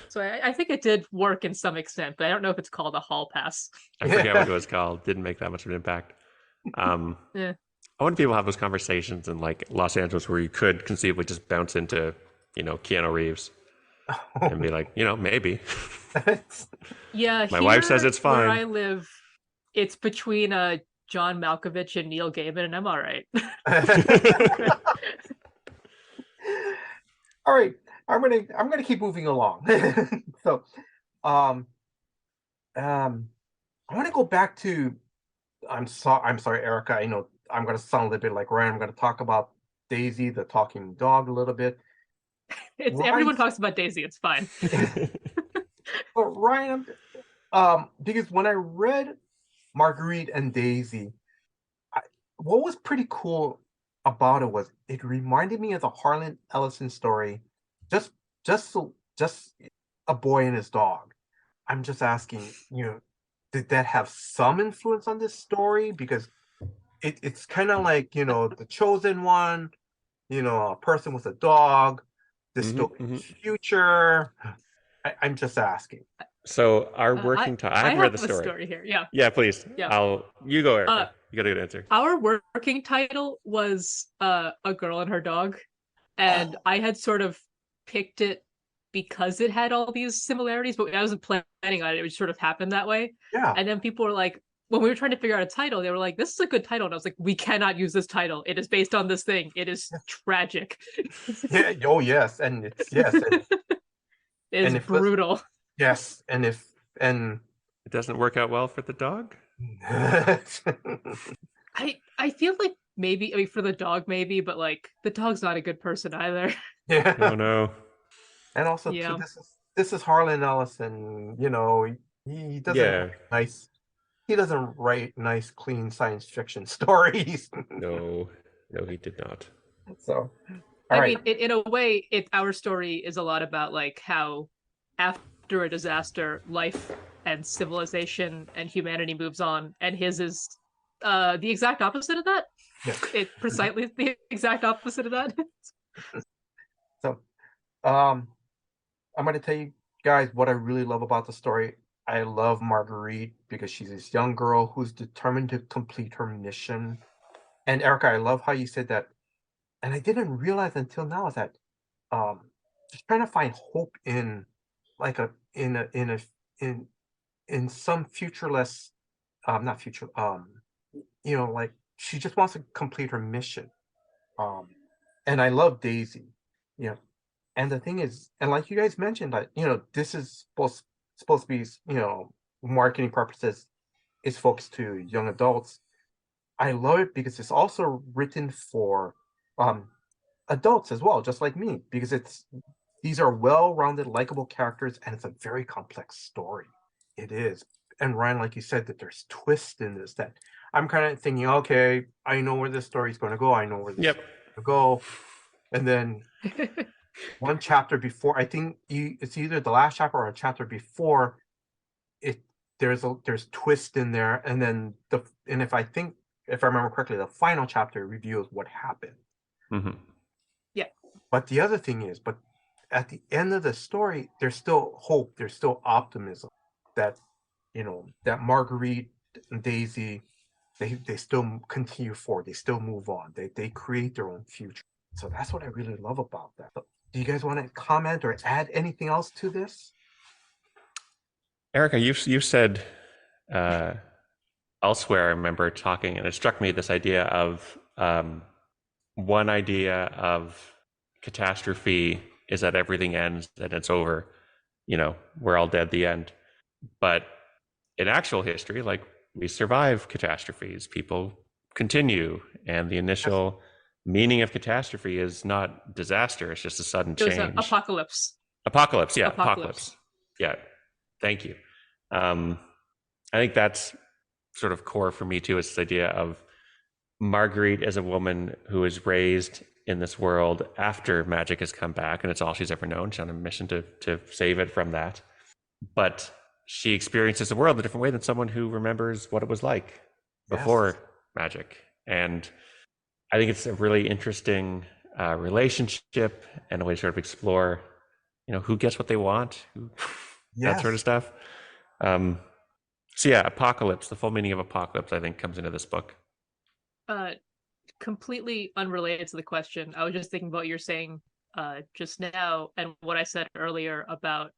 E: So I think it did work in some extent, but I don't know if it's called a hall pass.
D: I forget what it was called. Didn't make that much of an impact.
E: Yeah.
D: I wonder if people have those conversations in like Los Angeles where you could conceivably just bounce into, Keanu Reeves and be like, maybe.
E: Yeah.
D: My wife says it's fine.
E: Where I live, it's between John Malkovich and Neil Gaiman, and I'm all right.
C: All right. I'm gonna keep moving along. So, I want to go back to. I'm sorry, Erica. I know I'm gonna sound a little bit like Ryan. I'm gonna talk about Daisy, the talking dog, a little bit.
E: Everyone talks about Daisy. It's fine.
C: But Ryan, because when I read Marguerite and Daisy, what was pretty cool about it was it reminded me of the Harlan Ellison story. Just a boy and his dog. I'm just asking, did that have some influence on this story? Because it's kind of like, the chosen one, a person with a dog, dystopian future. I'm just asking.
D: So our working title. I haven't read the story
E: here. Yeah.
D: Yeah, please.
E: Yeah.
D: You go, Erica. You got a good answer.
E: Our working title was A Girl and Her Dog, and I had sort of picked it because it had all these similarities, but I wasn't planning on it. It would sort of happen that way.
C: Yeah.
E: And then people were like, when we were trying to figure out a title, they were like, "This is a good title," and I was like, "We cannot use this title. It is based on this thing. It is tragic."
C: Yeah. Oh yes, and it's
E: it's brutal.
C: Yes, and
D: it doesn't work out well for the dog.
E: I feel like maybe for the dog maybe, but like the dog's not a good person either.
C: Yeah.
D: Oh no.
C: And also too, this is Harlan Ellison. He doesn't nice. He doesn't write nice, clean science fiction stories.
D: No, he did not.
C: So,
E: I mean, in a way, our story is a lot about like how after a disaster, life and civilization and humanity moves on, and his is The exact opposite of that.
C: Yeah.
E: It precisely the exact opposite of that.
C: So, I'm going to tell you guys what I really love about the story. I love Marguerite because she's this young girl who's determined to complete her mission. And Erica, I love how you said that. And I didn't realize until now is that just trying to find hope in like in some futureless not future like she just wants to complete her mission. Um and I love Daisy, you know. And the thing is, and like you guys mentioned, that this is supposed to be, marketing purposes, is focused to young adults. I love it because it's also written for adults as well, just like me, because these are well-rounded, likable characters, and it's a very complex story. It is. And Ryan, like you said, that there's twists in this that I'm kind of thinking, okay, I know where this story is going to go. I know where this is going to go. And then one chapter before, I think it's either the last chapter or a chapter before it, there's twist in there, and then if I remember correctly, the final chapter reveals what happened.
D: Mm-hmm.
E: Yeah.
C: But the other thing is, at the end of the story, there's still hope, there's still optimism that that Marguerite and Daisy, they still continue forward, they still move on, they create their own future. So that's what I really love about that. So, do you guys want to comment or add anything else to this?
D: Erica, you said elsewhere, I remember talking, and it struck me, this idea of one idea of catastrophe is that everything ends and it's over. We're all dead, the end. But in actual history, like, we survive catastrophes, people continue, and the initial meaning of catastrophe is not disaster, it's just a sudden change.
E: It was apocalypse.
D: Apocalypse. Yeah, thank you. I think that's sort of core for me too. It's this idea of Marguerite as a woman who is raised in this world after magic has come back, and it's all she's ever known. She's on a mission to save it from that. But she experiences the world a different way than someone who remembers what it was like before magic. And I think it's a really interesting relationship, and a way to sort of explore, who gets what they want, that sort of stuff. So yeah, apocalypse, the full meaning of apocalypse, I think, comes into this book.
E: Completely unrelated to the question, I was just thinking about what you're saying just now, and what I said earlier about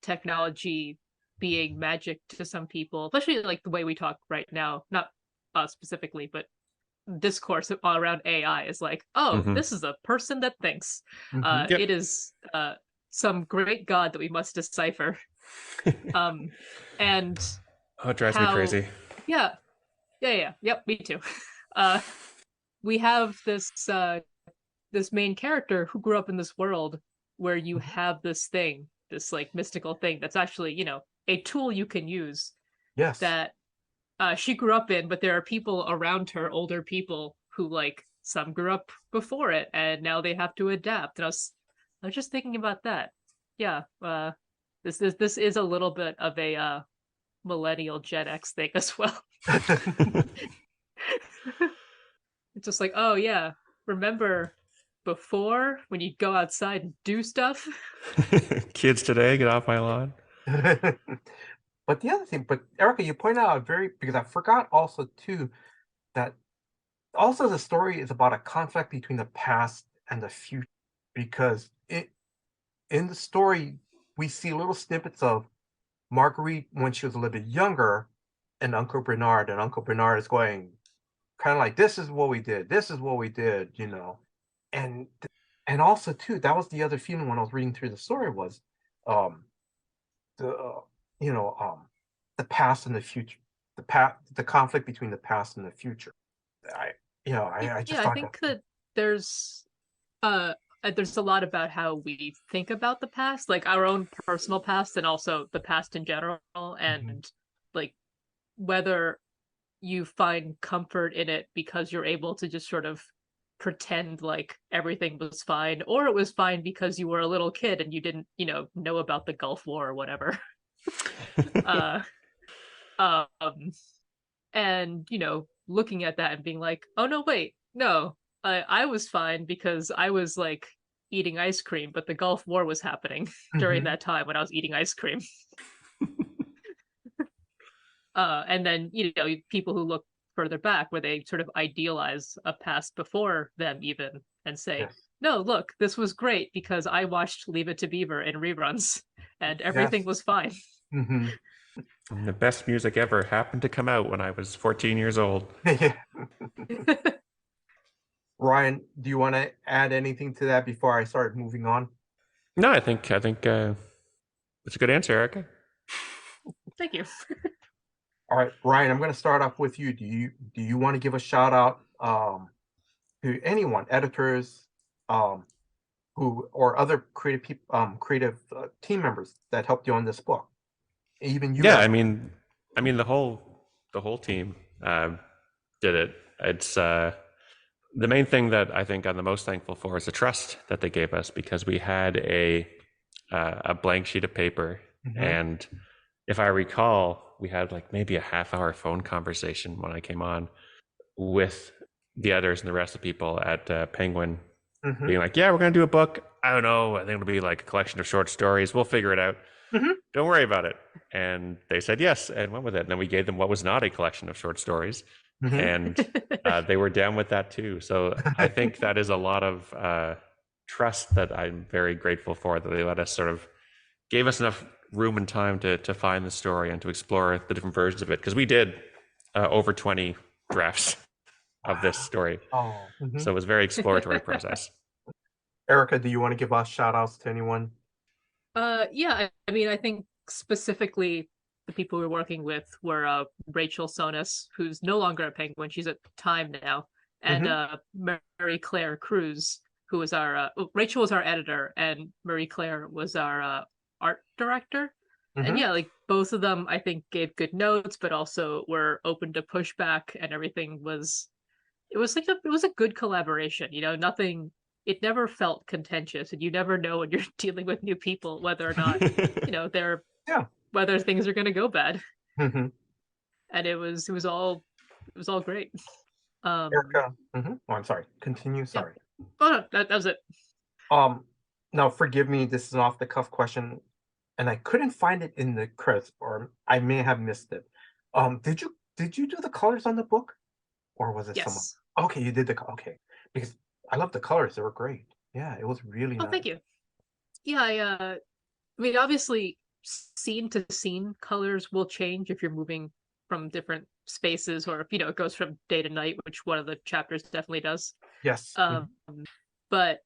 E: technology being magic to some people, especially like the way we talk right now, not us specifically, but discourse all around AI is like, this is a person that thinks. It is some great god that we must decipher. And
D: it drives me crazy.
E: Yep, me too. We have this main character who grew up in this world where you have this thing, this like mystical thing that's actually, a tool you can use.
C: Yes.
E: That she grew up in, but there are people around her, older people, who like some grew up before it, and now they have to adapt. And I was just thinking about that. Yeah, this is a little bit of a millennial Gen X thing as well. It's just like, oh yeah, remember before when you'd go outside and do stuff?
D: Kids today, get off my lawn.
C: But the other thing, Erica, you point out because I forgot also too, that also the story is about a conflict between the past and the future, because in the story we see little snippets of Marguerite when she was a little bit younger, and Uncle Bernard is going kind of like, this is what we did, and also too, that was the other feeling when I was reading through the story, was the past and the future, the conflict between the past and the future. I think
E: that there's a lot about how we think about the past, like our own personal past and also the past in general, and like whether you find comfort in it because you're able to just sort of pretend like everything was fine, or it was fine because you were a little kid and you didn't know about the Gulf War or whatever. And looking at that and being like, oh no, wait, no, I was fine because I was like eating ice cream, but the Gulf War was happening during that time when I was eating ice cream. And then, people who look further back where they sort of idealize a past before them even and say,
C: Yes.
E: no, look, this was great because I watched Leave It to Beaver in reruns and everything was fine.
C: Mm-hmm.
D: And the best music ever happened to come out when I was 14 years old.
C: Ryan, do you want to add anything to that before I start moving on?
D: No, I think it's a good answer, Erica.
E: Thank you.
C: All right, Ryan, I'm going to start off with you. Do you want to give a shout out to anyone, editors, who or other creative team members that helped you on this book? Even you.
D: Yeah, I mean the whole team did it. It's the main thing that I think I'm the most thankful for is the trust that they gave us, because we had a blank sheet of paper, and if I recall, we had like maybe a half-hour phone conversation when I came on with the editors and the rest of the people at Penguin, being like, yeah, we're going to do a book. I don't know. I think it'll be like a collection of short stories. We'll figure it out. Don't worry about it. And they said yes and went with it. And then we gave them what was not a collection of short stories. And they were down with that too. So I think that is a lot of trust that I'm very grateful for, that they let us gave us enough room and time to find the story and to explore the different versions of it. Because we did over 20 drafts of this story. So it was a very exploratory process.
C: Erica, do you want to give us shout outs to anyone?
E: Yeah, I mean, I think specifically the people we were working with were Rachel Sonis, who's no longer at Penguin. She's at Time now. And Marie Claire Cruz, who was our... Rachel was our editor, and Marie Claire was our art director. And yeah, like both of them, I think, gave good notes, but also were open to pushback, and everything was... It was a good collaboration, nothing... It never felt contentious, and you never know when you're dealing with new people whether or not, they're whether things are going to go bad. And it was all great.
C: Erica, oh, I'm sorry. Continue. Sorry.
E: Yeah. Oh no, that was it.
C: Now forgive me. This is an off the cuff question, and I couldn't find it in the credits, or I may have missed it. Did you do the colors on the book, or was it someone? Okay, you did okay, because I love the colors. They were great. Yeah, it was really nice.
E: Oh, thank you. Yeah, I mean, obviously, scene to scene colors will change if you're moving from different spaces, or if, it goes from day to night, which one of the chapters definitely does.
C: Yes.
E: But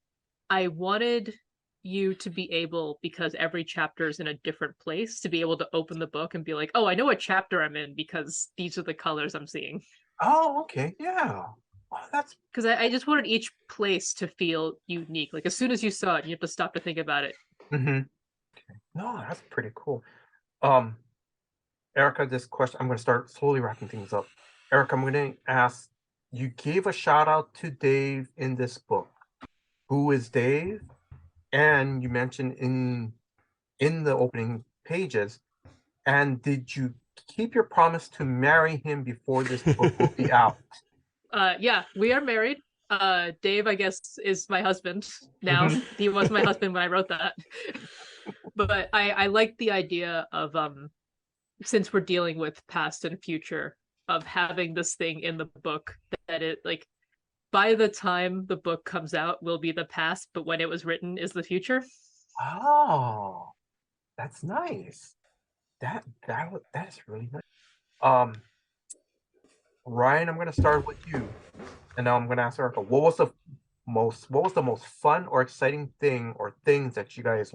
E: I wanted you to be able, because every chapter is in a different place, to be able to open the book and be like, oh, I know what chapter I'm in because these are the colors I'm seeing.
C: Oh, okay. Yeah. Oh, that's
E: because I just wanted each place to feel unique. Like as soon as you saw it, you have to stop to think about it.
C: Okay. No, that's pretty cool. Erica, this question, I'm going to start slowly wrapping things up. Erica, I'm going to ask, you gave a shout out to Dave in this book. Who is Dave? And you mentioned in the opening pages, and did you keep your promise to marry him before this book will be out?
E: Yeah, we are married. Dave, I guess, is my husband now. He was my husband when I wrote that. But I like the idea of, since we're dealing with past and future, of having this thing in the book that it, like, by the time the book comes out will be the past, but when it was written is the future.
C: Oh, that's nice. That is really nice. Ryan, I'm going to start with you, and now I'm going to ask Erica. What was the most fun or exciting thing or things that you guys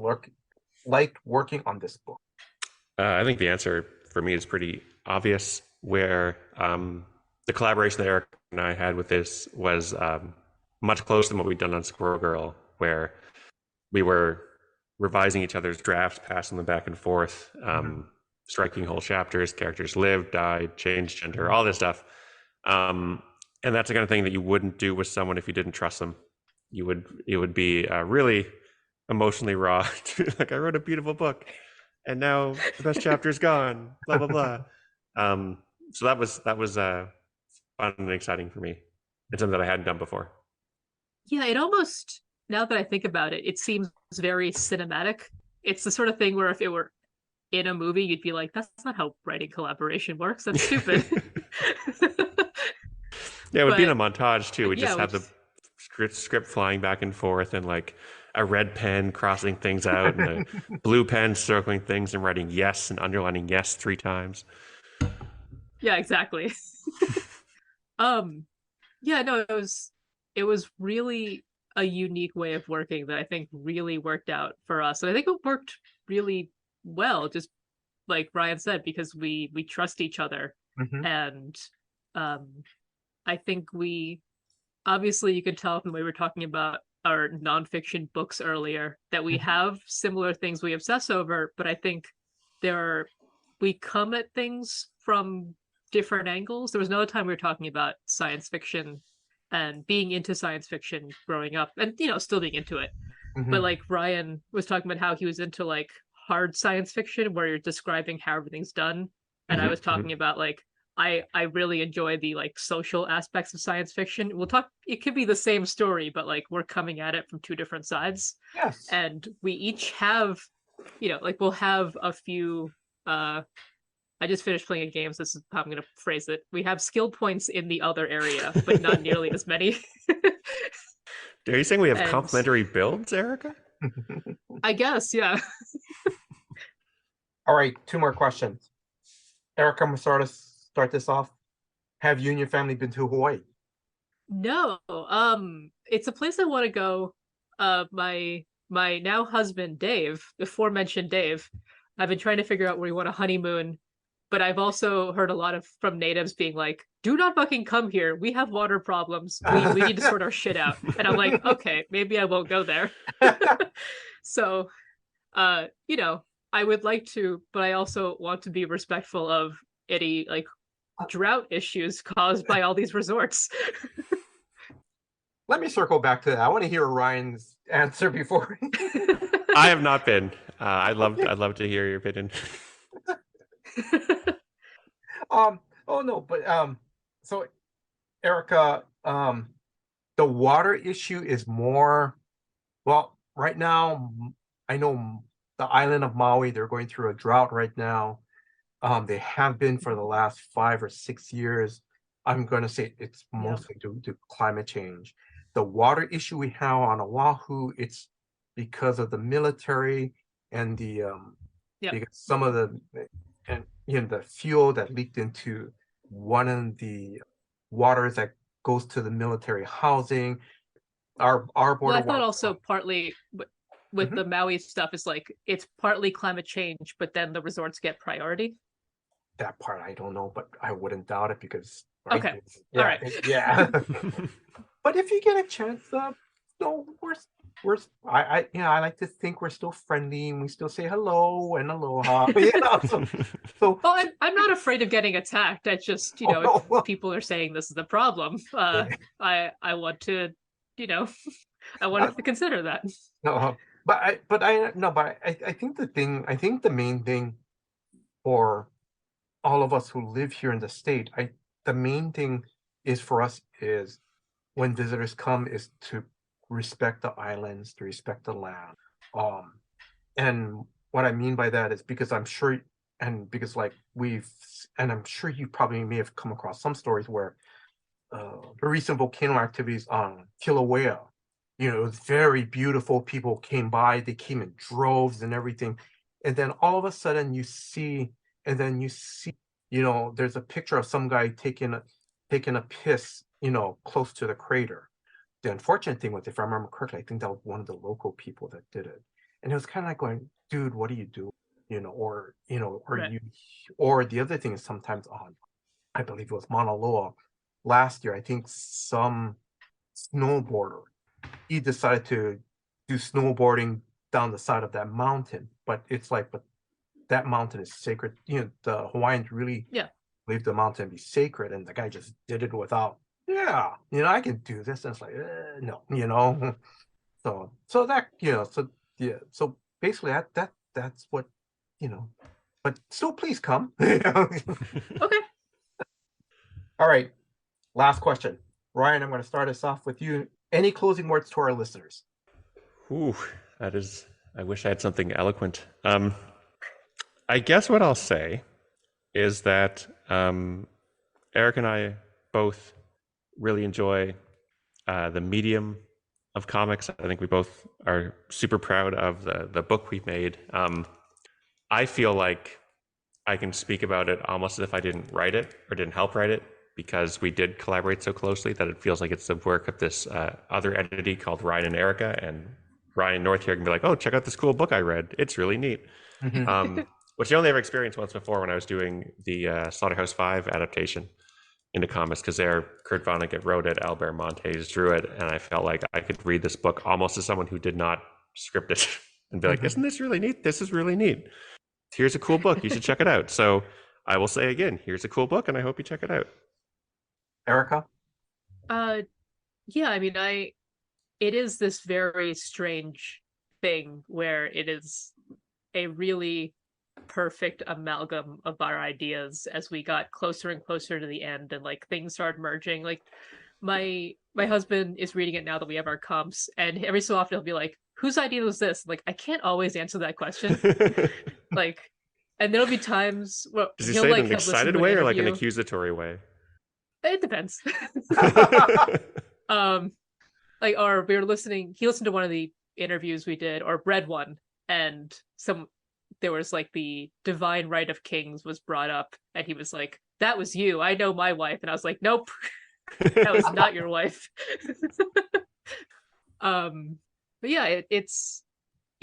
C: liked working on this book?
D: I think the answer for me is pretty obvious. Where the collaboration that Eric and I had with this was much closer than what we'd done on Squirrel Girl, where we were revising each other's drafts, passing them back and forth, striking whole chapters, characters lived, died, changed gender, all this stuff. And that's the kind of thing that you wouldn't do with someone if you didn't trust them. It would be really emotionally raw. Like, I wrote a beautiful book, and now the best chapter is gone. Blah blah blah. So that was fun and exciting for me. It's something that I hadn't done before.
E: Yeah, it almost, now that I think about it, it seems very cinematic. It's the sort of thing where if it were in a movie, you'd be like, that's not how writing collaboration works. That's stupid.
D: Yeah, it would be in a
E: But
D: montage too. We
E: yeah,
D: just have the script flying back and forth, and like a red pen crossing things out, and a blue pen circling things and writing yes and underlining yes 3 times.
E: yeah, exactly. Yeah, no, it was really a unique way of working that I think really worked out for us. And I think it worked really well, just like Ryan said, because we trust each other.
C: Mhm.
E: And um I think we obviously you could tell from the way we were talking about our nonfiction books earlier that we
C: Mhm.
E: have similar things we obsess over, but I think there are we come at things from different angles. There was another time we were talking about science fiction and being into science fiction growing up and still being into it. But
C: Mhm.
E: like Ryan was talking about how he was into like hard science fiction where you're describing how everything's done. And I
C: Mhm.
E: was talking about like I really enjoy the like social aspects of science fiction. We'll talk it could be the same story, but like we're coming at it from 2 different sides.
C: Yes.
E: And we each have, like we'll have a few I just finished playing a game, so this is how I'm gonna phrase it. We have skill points in the other area, but not nearly as many.
D: Are you saying we have
E: And
D: complementary builds, Erica?
E: I guess, yeah.
C: All right, 2 more questions. Erica, I'm gonna start this off. Have you and your family been to Hawaii?
E: No, it's a place I want to go. My now husband Dave, the aforementioned Dave, I've been trying to figure out where we want a honeymoon, but I've also heard a lot of from natives being like, "Do not fucking come here. We have water problems. We need to sort our shit out." And I'm like, "Okay, maybe I won't go there." So, I would like to, but I also want to be respectful of any like drought issues caused by all these resorts.
C: Let me circle back to that. I want to hear Ryan's answer before.
D: I have not been. I'd love to hear your opinion.
C: Oh no, but so Erica, the water issue is more, well, right now, I know the island of Maui, they're going through a drought right now. They have been for the last 5 or 6 years. I'm going to say it's
E: Yep.
C: mostly due to climate change. The water issue we have on Oahu, it's because of the military and
E: Yep.
C: because some of the the fuel that leaked into one of the waters that goes to the military housing. Our
E: Well,
C: border
E: I thought
C: water.
E: also partly with
C: Mhm.
E: the Maui stuff is like it's partly climate change, but then the resorts get priority.
C: That part I don't know, but I wouldn't doubt it because right,
E: Okay. All
C: yeah,
E: right.
C: yeah. But if you get a chance, no, we're I like to think we're still friendly and we still say hello and aloha, so
E: Well, I'm not afraid of getting attacked. I just,
C: oh
E: if
C: no,
E: people are saying this is the problem, I want to, I
C: uh,
E: wanted to consider that.
C: no, but I no, but I think I think the main thing for all of us who live here in the state, the main thing is for us is when visitors come is to respect the islands, to respect the land. Um, and what I mean by that is because I'm sure, and because like and I'm sure you probably may have come across some stories where the recent volcano activities on Kilauea, it was very beautiful. People came by, they came in droves and everything. And then all of a sudden and then you see, there's a picture of some guy taking a piss, close to the crater. The unfortunate thing was, if I remember correctly, I think that was one of the local people that did it. And it was kind of like going, dude, what are you doing?
E: Right.
C: Or the other thing is sometimes on, I believe it was Mauna Loa last year, I think some snowboarder, he decided to do snowboarding down the side of that mountain. But it's like, but that mountain is sacred. The Hawaiians really
E: Yeah.
C: believe the mountain to be sacred, and the guy just did it without, yeah, I can do this. And it's like, no, So that, so yeah, so basically that's what, but still please come.
E: Okay.
C: All right. Last question. Ryan, I'm going to start us off with you. Any closing words to our listeners?
D: Ooh, that is. I wish I had something eloquent. I guess what I'll say is that Eric and I both really enjoy the medium of comics. I think we both are super proud of the book we made. I feel like I can speak about it almost as if I didn't write it or didn't help write it, because we did collaborate so closely that it feels like it's the work of this other entity called Ryan and Erica. And Ryan North here can be like, oh, check out this cool book I read. It's really neat. Which I only ever experienced once before when I was doing the Slaughterhouse-5 adaptation into comics, because there Kurt Vonnegut wrote it, Albert Montes drew it, and I felt like I could read this book almost as someone who did not script it and be like, isn't this really neat? This is really neat. Here's a cool book. You should check it out. So I will say again, here's a cool book, and I hope you check it out.
C: Erica?
E: Yeah, I mean, it is this very strange thing where it is a really perfect amalgam of our ideas as we got closer and closer to the end, and like things started merging. Like my husband is reading it now that we have our comps, and every so often he'll be like, whose idea was this? Like, I can't always answer that question. Like, and there'll be times where
D: does he say it in an excited way or like an accusatory way?
E: It depends. Like, or we were listening, he listened to one of the interviews we did, or read one, and there was like the divine right of kings was brought up, and he was like, that was you, I know my wife. And I was like, nope, that was not your wife. But yeah, it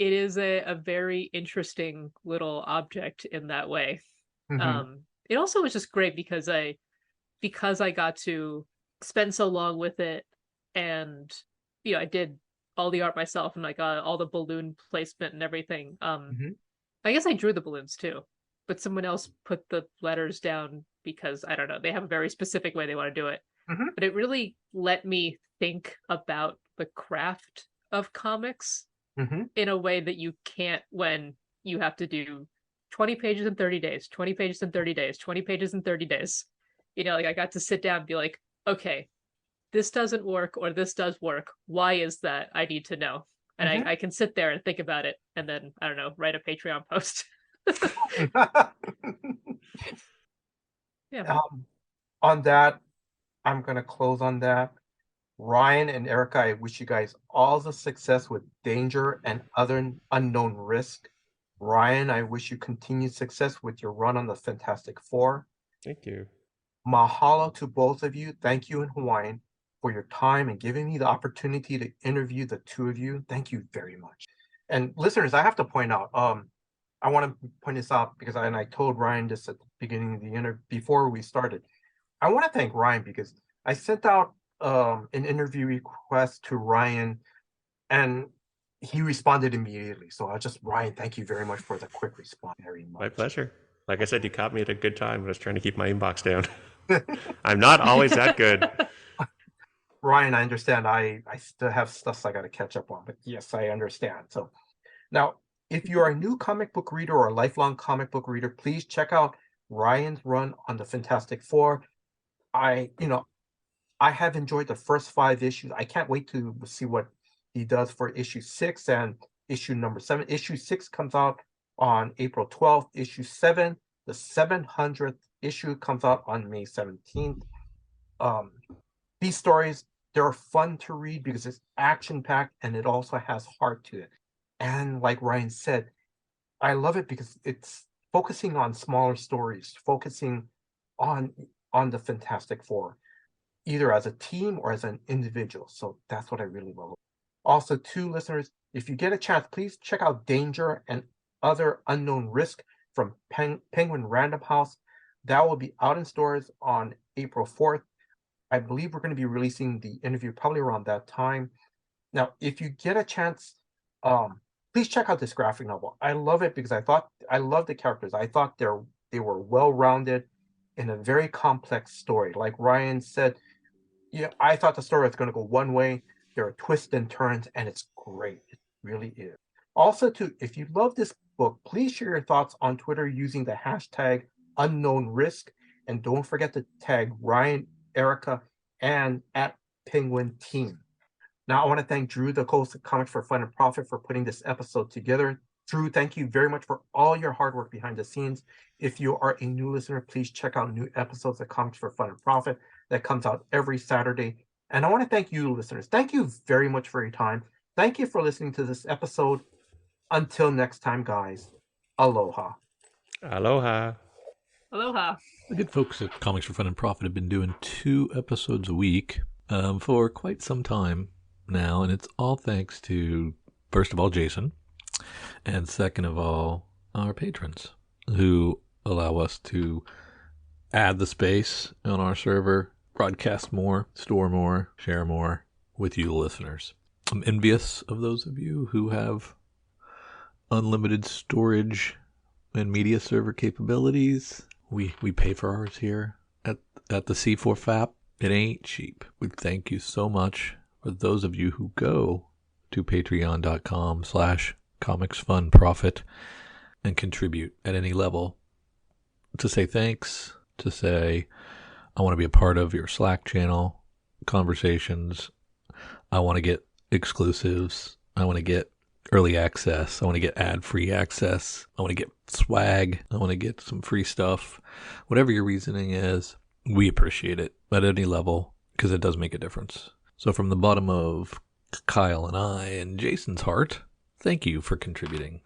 E: is a very interesting little object in that way. It also was just great because I got to spend so long with it, and I did all the art myself, and like all the balloon placement and everything. I guess I drew the balloons too, but someone else put the letters down because, I don't know, they have a very specific way they want to do it. But it really let me think about the craft of comics in a way that you can't when you have to do 20 pages in 30 days, 20 pages in 30 days, 20 pages in 30 days. Like I got to sit down and be like, okay, this doesn't work, or this does work. Why is that? I need to know. And I can sit there and think about it, and then, I don't know, write a Patreon post. Yeah.
C: On that, I'm going to close on that. Ryan and Erica, I wish you guys all the success with Danger and Other Unknown Risk. Ryan, I wish you continued success with your run on the Fantastic Four.
D: Thank you.
C: Mahalo to both of you. Thank you in Hawaiian for your time and giving me the opportunity to interview the two of you. Thank you very much. And listeners, I have to point out, I want to point this out because I told Ryan this at the beginning of the interview before we started. I want to thank Ryan because I sent out an interview request to Ryan, and he responded immediately. So Ryan, thank you very much for the quick response. Very much.
D: My pleasure. Like I said, you caught me at a good time. I was trying to keep my inbox down. I'm not always that good.
C: Ryan, I understand. I still have stuff I got to catch up on, but yes, I understand. So now, if you are a new comic book reader or a lifelong comic book reader, please check out Ryan's run on the Fantastic Four. I have enjoyed the first 5 issues. I can't wait to see what he does for issue 6 and issue number 7. Issue 6 comes out on April 12th. Issue 7, the 700th issue, comes out on May 17th. These stories, they're fun to read because it's action-packed and it also has heart to it. And like Ryan said, I love it because it's focusing on smaller stories, focusing on the Fantastic Four, either as a team or as an individual. So that's what I really love. Also, too, listeners, if you get a chance, please check out Danger and Other Unknown Risk from Penguin Random House. That will be out in stores on April 4th. I believe we're going to be releasing the interview probably around that time. Now, if you get a chance, please check out this graphic novel. I love it because I love the characters. I thought they were well-rounded in a very complex story. Like Ryan said, I thought the story was going to go one way. There are twists and turns, and it's great. It really is. Also, too, if you love this book, please share your thoughts on Twitter using the hashtag #UnknownRisk, and don't forget to tag Ryan, Erica, and at Penguin Team. Now, I want to thank Drew, the host of Comics for Fun and Profit, for putting this episode together. Drew, thank you very much for all your hard work behind the scenes. If you are a new listener, please check out new episodes of Comics for Fun and Profit that comes out every Saturday. And I want to thank you, listeners. Thank you very much for your time. Thank you for listening to this episode. Until next time, guys, aloha.
D: Aloha.
E: Aloha.
A: The good folks at Comics for Fun and Profit have been doing 2 episodes a week for quite some time now, and it's all thanks to, first of all, Jason, and second of all, our patrons who allow us to add the space on our server, broadcast more, store more, share more with you, the listeners. I'm envious of those of you who have unlimited storage and media server capabilities. We pay for ours here at the C4FAP. It ain't cheap. We thank you so much for those of you who go to patreon.com/comicsfunprofit and contribute at any level to say thanks, to say, I want to be a part of your Slack channel conversations. I want to get exclusives. I want to get early access. I want to get ad-free access. I want to get swag. I want to get some free stuff. Whatever your reasoning is, we appreciate it at any level because it does make a difference. So from the bottom of Kyle and I and Jason's heart, thank you for contributing.